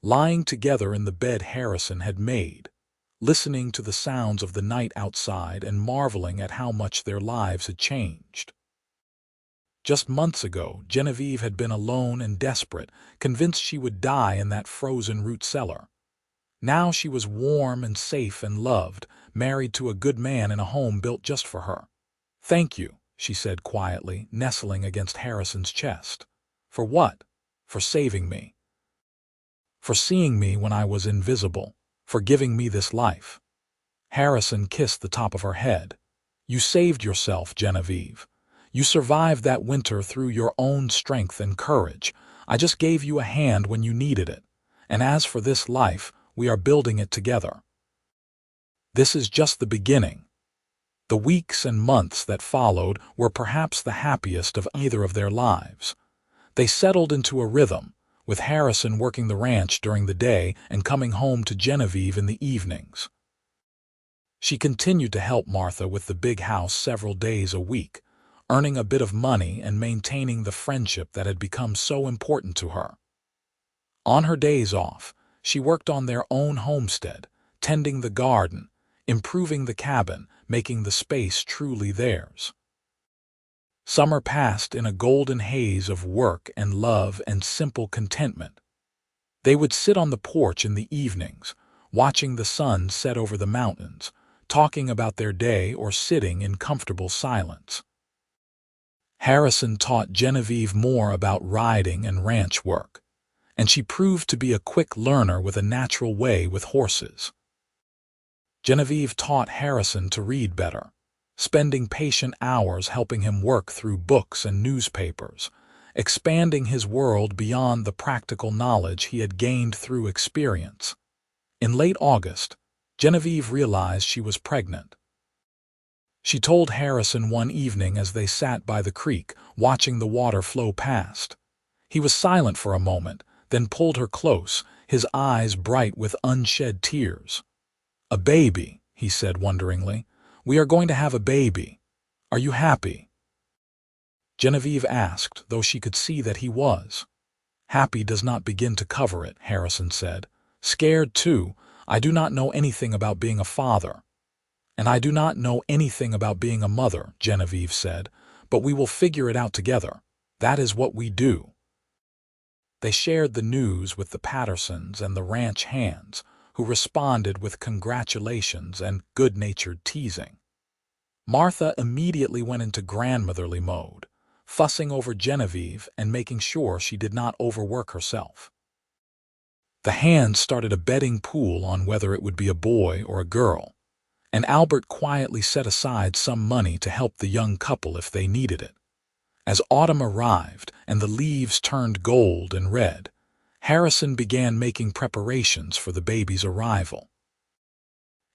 lying together in the bed Harrison had made, listening to the sounds of the night outside and marveling at how much their lives had changed. Just months ago, Genevieve had been alone and desperate, convinced she would die in that frozen root cellar. Now she was warm and safe and loved, married to a good man in a home built just for her. "Thank you," she said quietly, nestling against Harrison's chest. "For what? For saving me. For seeing me when I was invisible. For giving me this life." Harrison kissed the top of her head. "You saved yourself, Genevieve. You survived that winter through your own strength and courage. I just gave you a hand when you needed it. And as for this life, we are building it together. This is just the beginning." The weeks and months that followed were perhaps the happiest of either of their lives. They settled into a rhythm, with Harrison working the ranch during the day and coming home to Genevieve in the evenings. She continued to help Martha with the big house several days a week, earning a bit of money and maintaining the friendship that had become so important to her. On her days off, she worked on their own homestead, tending the garden, improving the cabin, making the space truly theirs. Summer passed in a golden haze of work and love and simple contentment. They would sit on the porch in the evenings, watching the sun set over the mountains, talking about their day or sitting in comfortable silence. Harrison taught Genevieve more about riding and ranch work, and she proved to be a quick learner with a natural way with horses. Genevieve taught Harrison to read better, spending patient hours helping him work through books and newspapers, expanding his world beyond the practical knowledge he had gained through experience. In late August, Genevieve realized she was pregnant. She told Harrison one evening as they sat by the creek, watching the water flow past. He was silent for a moment, then pulled her close, his eyes bright with unshed tears. "A baby," he said wonderingly. "We are going to have a baby. Are you happy?" Genevieve asked, though she could see that he was. "Happy does not begin to cover it," Harrison said. "Scared, too. I do not know anything about being a father." "And I do not know anything about being a mother," Genevieve said, "but we will figure it out together. That is what we do." They shared the news with the Pattersons and the ranch hands, who responded with congratulations and good-natured teasing. Martha immediately went into grandmotherly mode, fussing over Genevieve and making sure she did not overwork herself. The hands started a betting pool on whether it would be a boy or a girl, and Albert quietly set aside some money to help the young couple if they needed it. As autumn arrived and the leaves turned gold and red, Harrison began making preparations for the baby's arrival.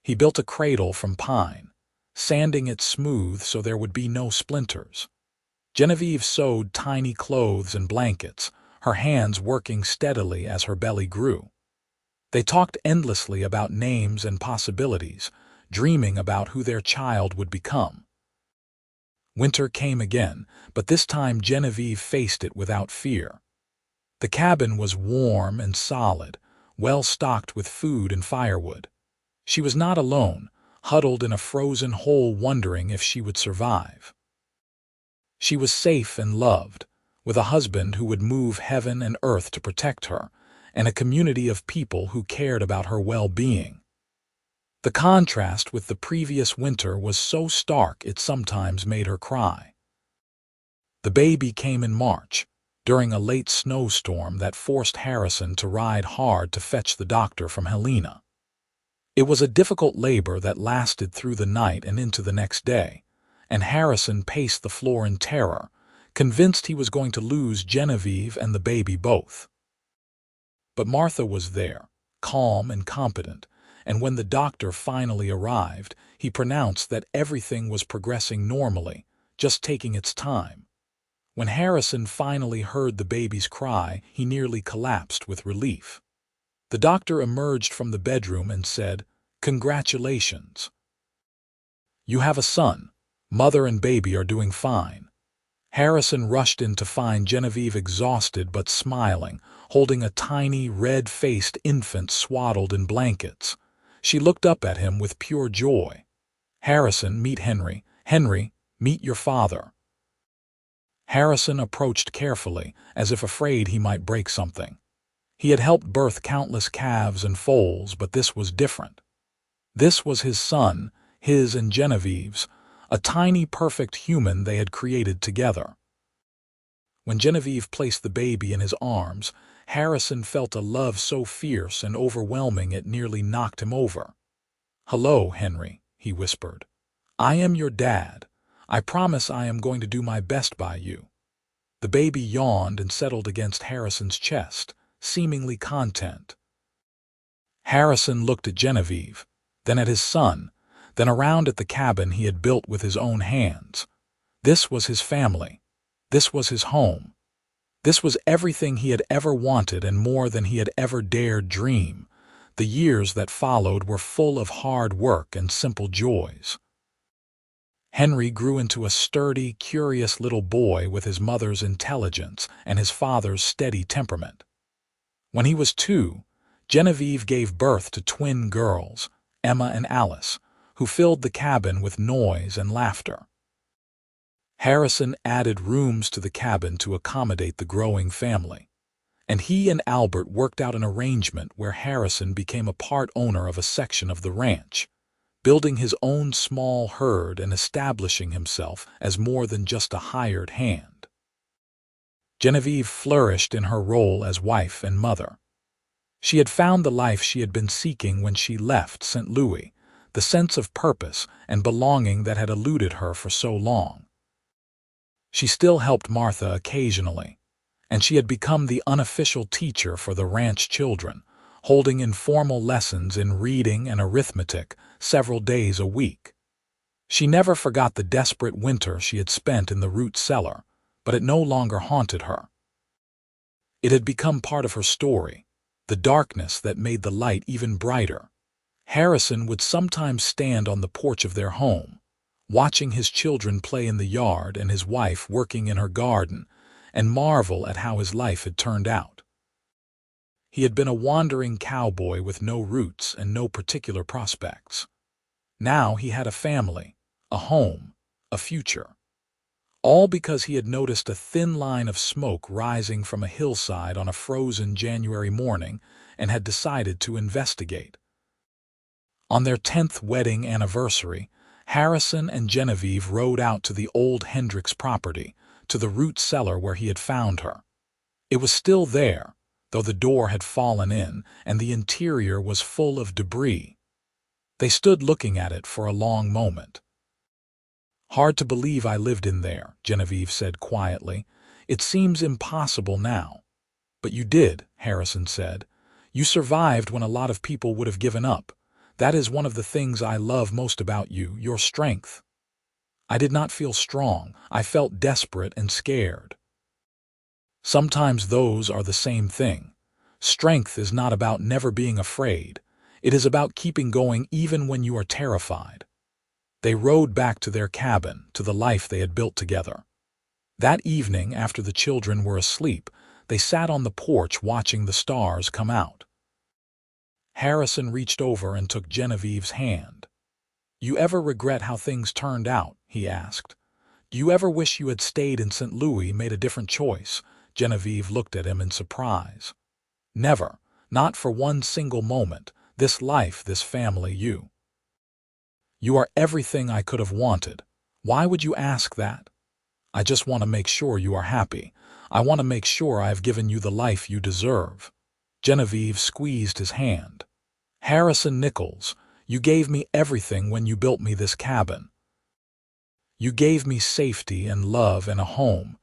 He built a cradle from pine, sanding it smooth so there would be no splinters. Genevieve sewed tiny clothes and blankets, her hands working steadily as her belly grew. They talked endlessly about names and possibilities, dreaming about who their child would become. Winter came again, but this time Genevieve faced it without fear. The cabin was warm and solid, well stocked with food and firewood. She was not alone, huddled in a frozen hole wondering if she would survive. She was safe and loved, with a husband who would move heaven and earth to protect her, and a community of people who cared about her well-being. The contrast with the previous winter was so stark it sometimes made her cry. The baby came in March, during a late snowstorm that forced Harrison to ride hard to fetch the doctor from Helena. It was a difficult labor that lasted through the night and into the next day, and Harrison paced the floor in terror, convinced he was going to lose Genevieve and the baby both. But Martha was there, calm and competent, and when the doctor finally arrived, he pronounced that everything was progressing normally, just taking its time. When Harrison finally heard the baby's cry, he nearly collapsed with relief. The doctor emerged from the bedroom and said, "Congratulations. You have a son. Mother and baby are doing fine." Harrison rushed in to find Genevieve exhausted but smiling, holding a tiny, red-faced infant swaddled in blankets. She looked up at him with pure joy. "Harrison, meet Henry. Henry, meet your father." Harrison approached carefully, as if afraid he might break something. He had helped birth countless calves and foals, but this was different. This was his son, his and Genevieve's, a tiny, perfect human they had created together. When Genevieve placed the baby in his arms, Harrison felt a love so fierce and overwhelming it nearly knocked him over. "Hello, Henry," he whispered. "I am your dad. I promise I am going to do my best by you." The baby yawned and settled against Harrison's chest, seemingly content. Harrison looked at Genevieve, then at his son, then around at the cabin he had built with his own hands. This was his family. This was his home. This was everything he had ever wanted and more than he had ever dared dream. The years that followed were full of hard work and simple joys. Henry grew into a sturdy, curious little boy with his mother's intelligence and his father's steady temperament. When he was 2, Genevieve gave birth to twin girls, Emma and Alice, who filled the cabin with noise and laughter. Harrison added rooms to the cabin to accommodate the growing family, and he and Albert worked out an arrangement where Harrison became a part owner of a section of the ranch, building his own small herd and establishing himself as more than just a hired hand. Genevieve flourished in her role as wife and mother. She had found the life she had been seeking when she left St. Louis, the sense of purpose and belonging that had eluded her for so long. She still helped Martha occasionally, and she had become the unofficial teacher for the ranch children, holding informal lessons in reading and arithmetic several days a week. She never forgot the desperate winter she had spent in the root cellar, but it no longer haunted her. It had become part of her story, the darkness that made the light even brighter. Harrison would sometimes stand on the porch of their home, watching his children play in the yard and his wife working in her garden, and marvel at how his life had turned out. He had been a wandering cowboy with no roots and no particular prospects. Now he had a family, a home, a future. All because he had noticed a thin line of smoke rising from a hillside on a frozen January morning and had decided to investigate. On their 10th wedding anniversary, Harrison and Genevieve rode out to the old Hendricks property, to the root cellar where he had found her. It was still there, though the door had fallen in and the interior was full of debris. They stood looking at it for a long moment. "Hard to believe I lived in there," Genevieve said quietly. "It seems impossible now." "But you did," Harrison said. "You survived when a lot of people would have given up. That is one of the things I love most about you, your strength." "I did not feel strong. I felt desperate and scared." Sometimes those are the same thing. Strength is not about never being afraid. It is about keeping going even when you are terrified. They rode back to their cabin, to the life they had built together. That evening, after the children were asleep, they sat on the porch watching the stars come out. Harrison reached over and took Genevieve's hand. "You ever regret how things turned out?" he asked. "Do you ever wish you had stayed in St. Louis, made a different choice?" Genevieve looked at him in surprise. "Never, not for one single moment. This life, this family, you. You are everything I could have wanted. Why would you ask that?" "I just want to make sure you are happy. I want to make sure I have given you the life you deserve." Genevieve squeezed his hand. "Harrison Nichols, you gave me everything when you built me this cabin. You gave me safety and love and a home.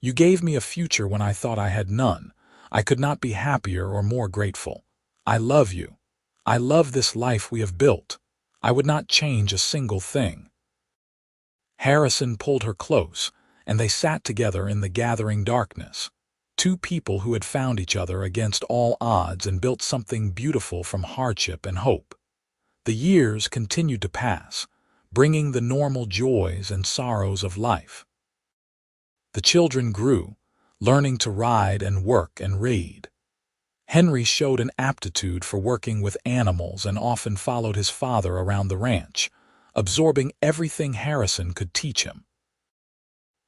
You gave me a future when I thought I had none. I could not be happier or more grateful. I love you. I love this life we have built. I would not change a single thing." Harrison pulled her close, and they sat together in the gathering darkness. Two people who had found each other against all odds and built something beautiful from hardship and hope. The years continued to pass, bringing the normal joys and sorrows of life. The children grew, learning to ride and work and read. Henry showed an aptitude for working with animals and often followed his father around the ranch, absorbing everything Harrison could teach him.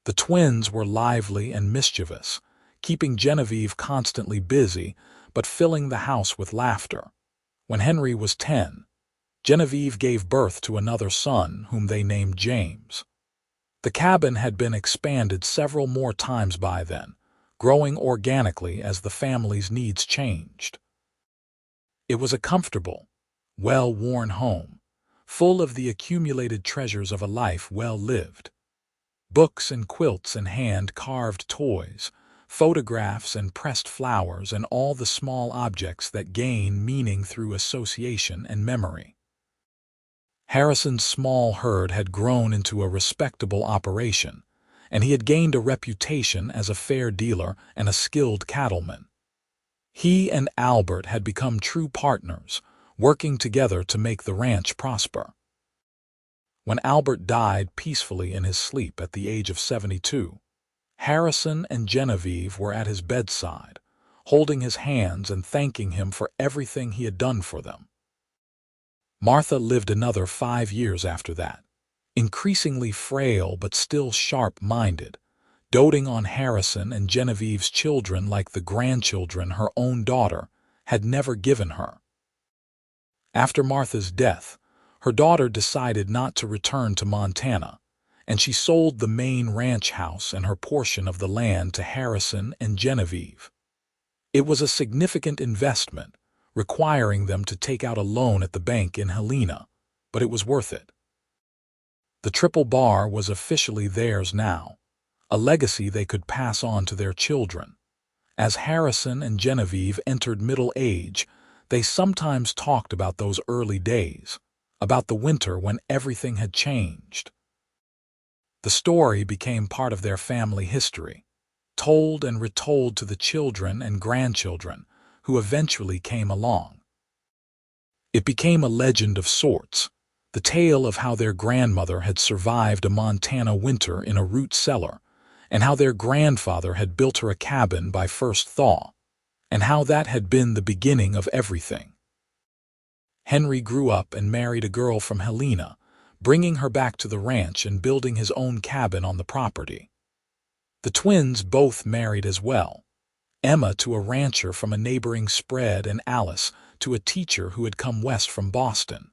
The twins were lively and mischievous, keeping Genevieve constantly busy, but filling the house with laughter. When Henry was 10, Genevieve gave birth to another son, whom they named James. The cabin had been expanded several more times by then, growing organically as the family's needs changed. It was a comfortable, well-worn home, full of the accumulated treasures of a life well lived. Books and quilts and hand-carved toys, photographs and pressed flowers, and all the small objects that gain meaning through association and memory. Harrison's small herd had grown into a respectable operation, and he had gained a reputation as a fair dealer and a skilled cattleman. He and Albert had become true partners, working together to make the ranch prosper. When Albert died peacefully in his sleep at the age of 72, Harrison and Genevieve were at his bedside, holding his hands and thanking him for everything he had done for them. Martha lived another 5 years after that, increasingly frail but still sharp-minded, doting on Harrison and Genevieve's children like the grandchildren her own daughter had never given her. After Martha's death, her daughter decided not to return to Montana, and she sold the main ranch house and her portion of the land to Harrison and Genevieve. It was a significant investment, requiring them to take out a loan at the bank in Helena, but it was worth it. The triple bar was officially theirs now, a legacy they could pass on to their children. As Harrison and Genevieve entered middle age, they sometimes talked about those early days, about the winter when everything had changed. The story became part of their family history, told and retold to the children and grandchildren who eventually came along. It became a legend of sorts, the tale of how their grandmother had survived a Montana winter in a root cellar, and how their grandfather had built her a cabin by first Thaw, and how that had been the beginning of everything. Henry grew up and married a girl from Helena, bringing her back to the ranch and building his own cabin on the property. The twins both married as well, Emma to a rancher from a neighboring spread and Alice to a teacher who had come west from Boston.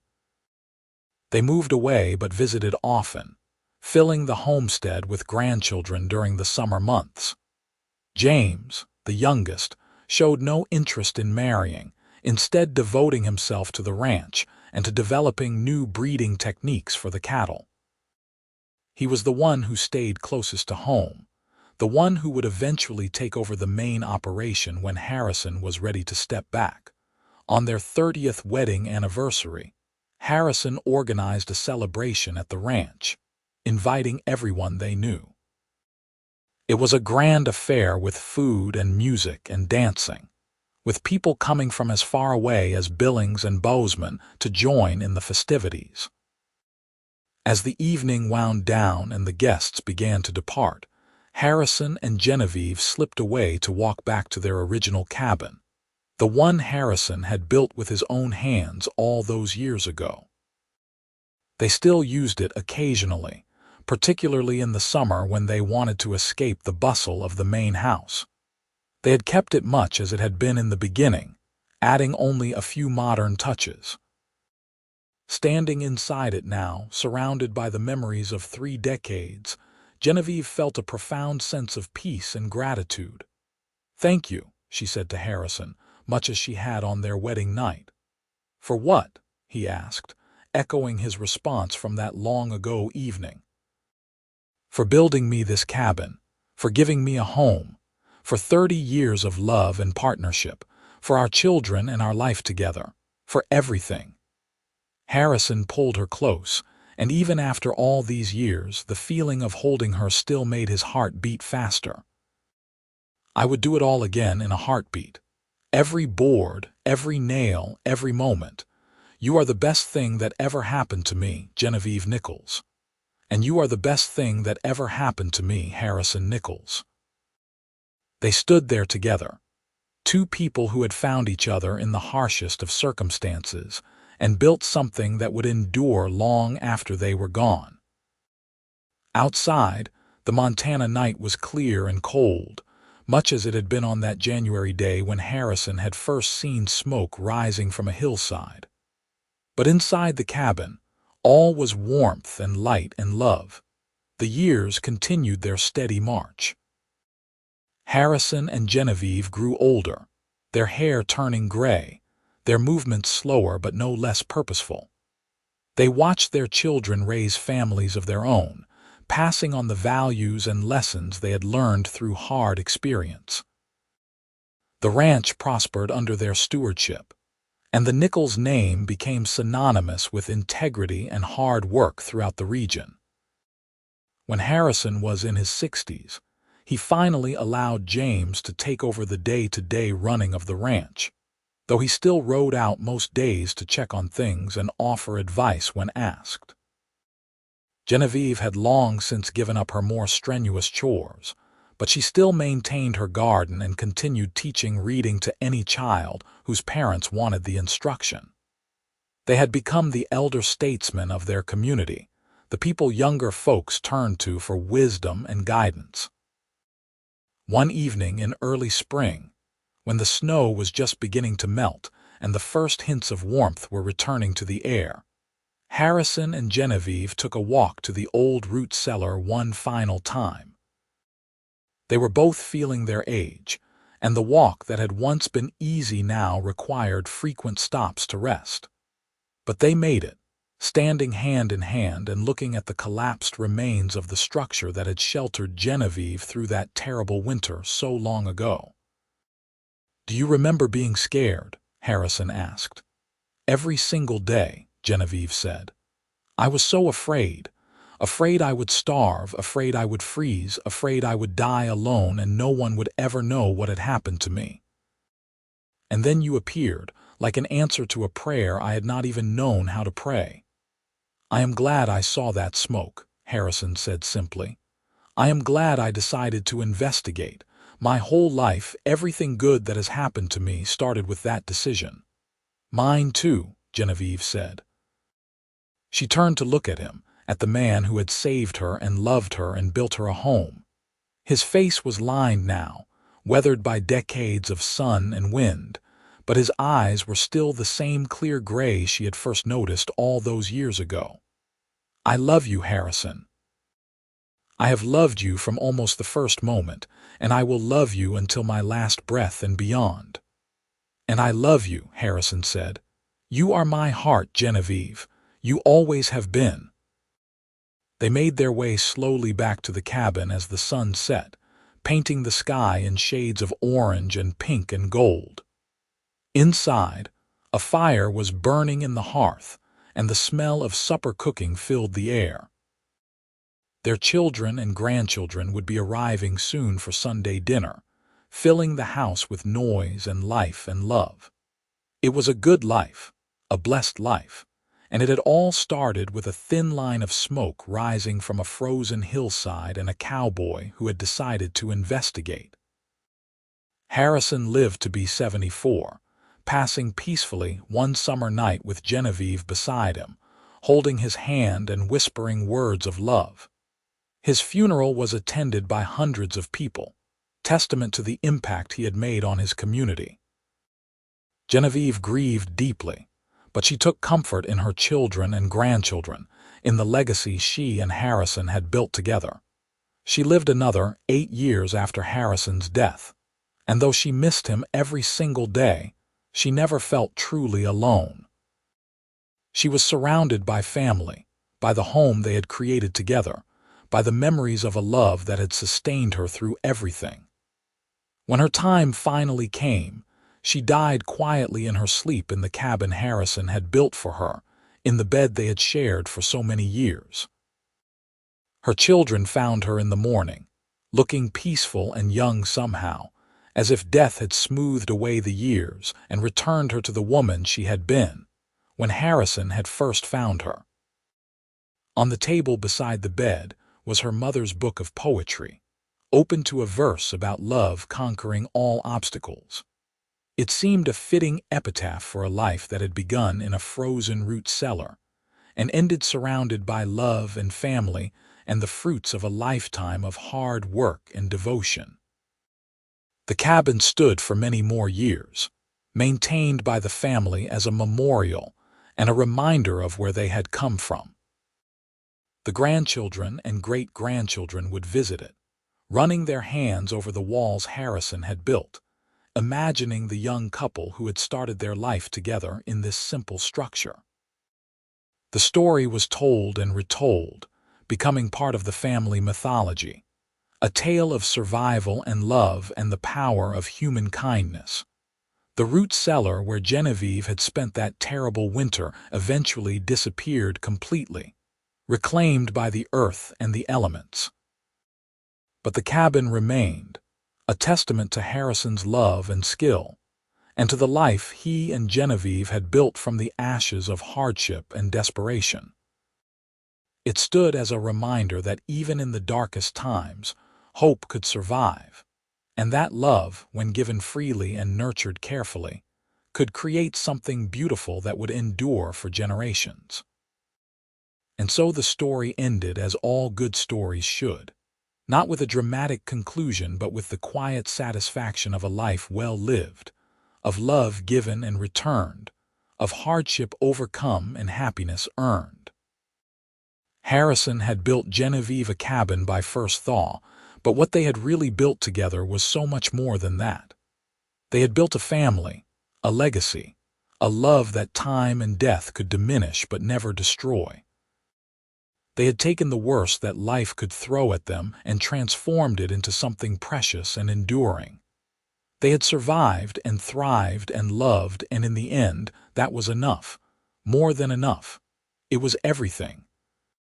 They moved away but visited often, filling the homestead with grandchildren during the summer months. James, the youngest, showed no interest in marrying, instead devoting himself to the ranch and to developing new breeding techniques for the cattle. He was the one who stayed closest to home, the one who would eventually take over the main operation when Harrison was ready to step back. On their 30th wedding anniversary, Harrison organized a celebration at the ranch, inviting everyone they knew. It was a grand affair with food and music and dancing, with people coming from as far away as Billings and Bozeman to join in the festivities. As the evening wound down and the guests began to depart, Harrison and Genevieve slipped away to walk back to their original cabin, the one Harrison had built with his own hands all those years ago. They still used it occasionally, particularly in the summer when they wanted to escape the bustle of the main house. They had kept it much as it had been in the beginning, adding only a few modern touches. Standing inside it now, surrounded by the memories of 3 decades, Genevieve felt a profound sense of peace and gratitude. "Thank you," she said to Harrison, much as she had on their wedding night. "For what?" he asked, echoing his response from that long-ago evening. "For building me this cabin, for giving me a home, for 30 years of love and partnership, for our children and our life together, for everything." Harrison pulled her close, and even after all these years, the feeling of holding her still made his heart beat faster. "I would do it all again in a heartbeat. Every board, every nail, every moment. You are the best thing that ever happened to me, Genevieve Nichols. And you are the best thing that ever happened to me, Harrison Nichols." They stood there together, 2 people who had found each other in the harshest of circumstances and built something that would endure long after they were gone. Outside, the Montana night was clear and cold, much as it had been on that January day when Harrison had first seen smoke rising from a hillside. But inside the cabin, all was warmth and light and love. The years continued their steady march. Harrison and Genevieve grew older, their hair turning gray, their movements slower but no less purposeful. They watched their children raise families of their own, passing on the values and lessons they had learned through hard experience. The ranch prospered under their stewardship, and the Nichols name became synonymous with integrity and hard work throughout the region. When Harrison was in his 60s, he finally allowed James to take over the day-to-day running of the ranch, though he still rode out most days to check on things and offer advice when asked. Genevieve had long since given up her more strenuous chores, but she still maintained her garden and continued teaching reading to any child whose parents wanted the instruction. They had become the elder statesmen of their community, the people younger folks turned to for wisdom and guidance. One evening in early spring, when the snow was just beginning to melt and the first hints of warmth were returning to the air, Harrison and Genevieve took a walk to the old root cellar one final time. They were both feeling their age, and the walk that had once been easy now required frequent stops to rest. But they made it, standing hand in hand and looking at the collapsed remains of the structure that had sheltered Genevieve through that terrible winter so long ago. "Do you remember being scared?" Harrison asked. "Every single day," Genevieve said. "I was so afraid. Afraid I would starve, afraid I would freeze, afraid I would die alone and no one would ever know what had happened to me. And then you appeared, like an answer to a prayer I had not even known how to pray." "I am glad I saw that smoke," Harrison said simply. "I am glad I decided to investigate. My whole life, everything good that has happened to me started with that decision." "Mine too," Genevieve said. She turned to look at him, at the man who had saved her and loved her and built her a home. His face was lined now, weathered by decades of sun and wind, but his eyes were still the same clear gray she had first noticed all those years ago. "I love you, Harrison. I have loved you from almost the first moment, and I will love you until my last breath and beyond." "And I love you," Harrison said. "You are my heart, Genevieve. You always have been." They made their way slowly back to the cabin as the sun set, painting the sky in shades of orange and pink and gold. Inside, a fire was burning in the hearth, and the smell of supper cooking filled the air. Their children and grandchildren would be arriving soon for Sunday dinner, filling the house with noise and life and love. It was a good life, a blessed life, and it had all started with a thin line of smoke rising from a frozen hillside and a cowboy who had decided to investigate. Harrison lived to be 74, passing peacefully one summer night with Genevieve beside him, holding his hand and whispering words of love. His funeral was attended by hundreds of people, testament to the impact he had made on his community. Genevieve grieved deeply, but she took comfort in her children and grandchildren, in the legacy she and Harrison had built together. She lived another 8 years after Harrison's death, and though she missed him every single day, she never felt truly alone. She was surrounded by family, by the home they had created together, by the memories of a love that had sustained her through everything. When her time finally came, she died quietly in her sleep in the cabin Harrison had built for her, in the bed they had shared for so many years. Her children found her in the morning, looking peaceful and young somehow, as if death had smoothed away the years and returned her to the woman she had been, when Harrison had first found her. On the table beside the bed was her mother's book of poetry, open to a verse about love conquering all obstacles. It seemed a fitting epitaph for a life that had begun in a frozen root cellar and ended surrounded by love and family and the fruits of a lifetime of hard work and devotion. The cabin stood for many more years, maintained by the family as a memorial and a reminder of where they had come from. The grandchildren and great-grandchildren would visit it, running their hands over the walls Harrison had built, imagining the young couple who had started their life together in this simple structure. The story was told and retold, becoming part of the family mythology, a tale of survival and love and the power of human kindness. The root cellar where Genevieve had spent that terrible winter eventually disappeared completely, reclaimed by the earth and the elements. But the cabin remained, a testament to Harrison's love and skill, and to the life he and Genevieve had built from the ashes of hardship and desperation. It stood as a reminder that even in the darkest times, hope could survive, and that love, when given freely and nurtured carefully, could create something beautiful that would endure for generations. And so the story ended as all good stories should, not with a dramatic conclusion but with the quiet satisfaction of a life well lived, of love given and returned, of hardship overcome and happiness earned. Harrison had built Genevieve a cabin by first Thaw, but what they had really built together was so much more than that. They had built a family, a legacy, a love that time and death could diminish but never destroy. They had taken the worst that life could throw at them and transformed it into something precious and enduring. They had survived and thrived and loved, and in the end, that was enough. More than enough. It was everything.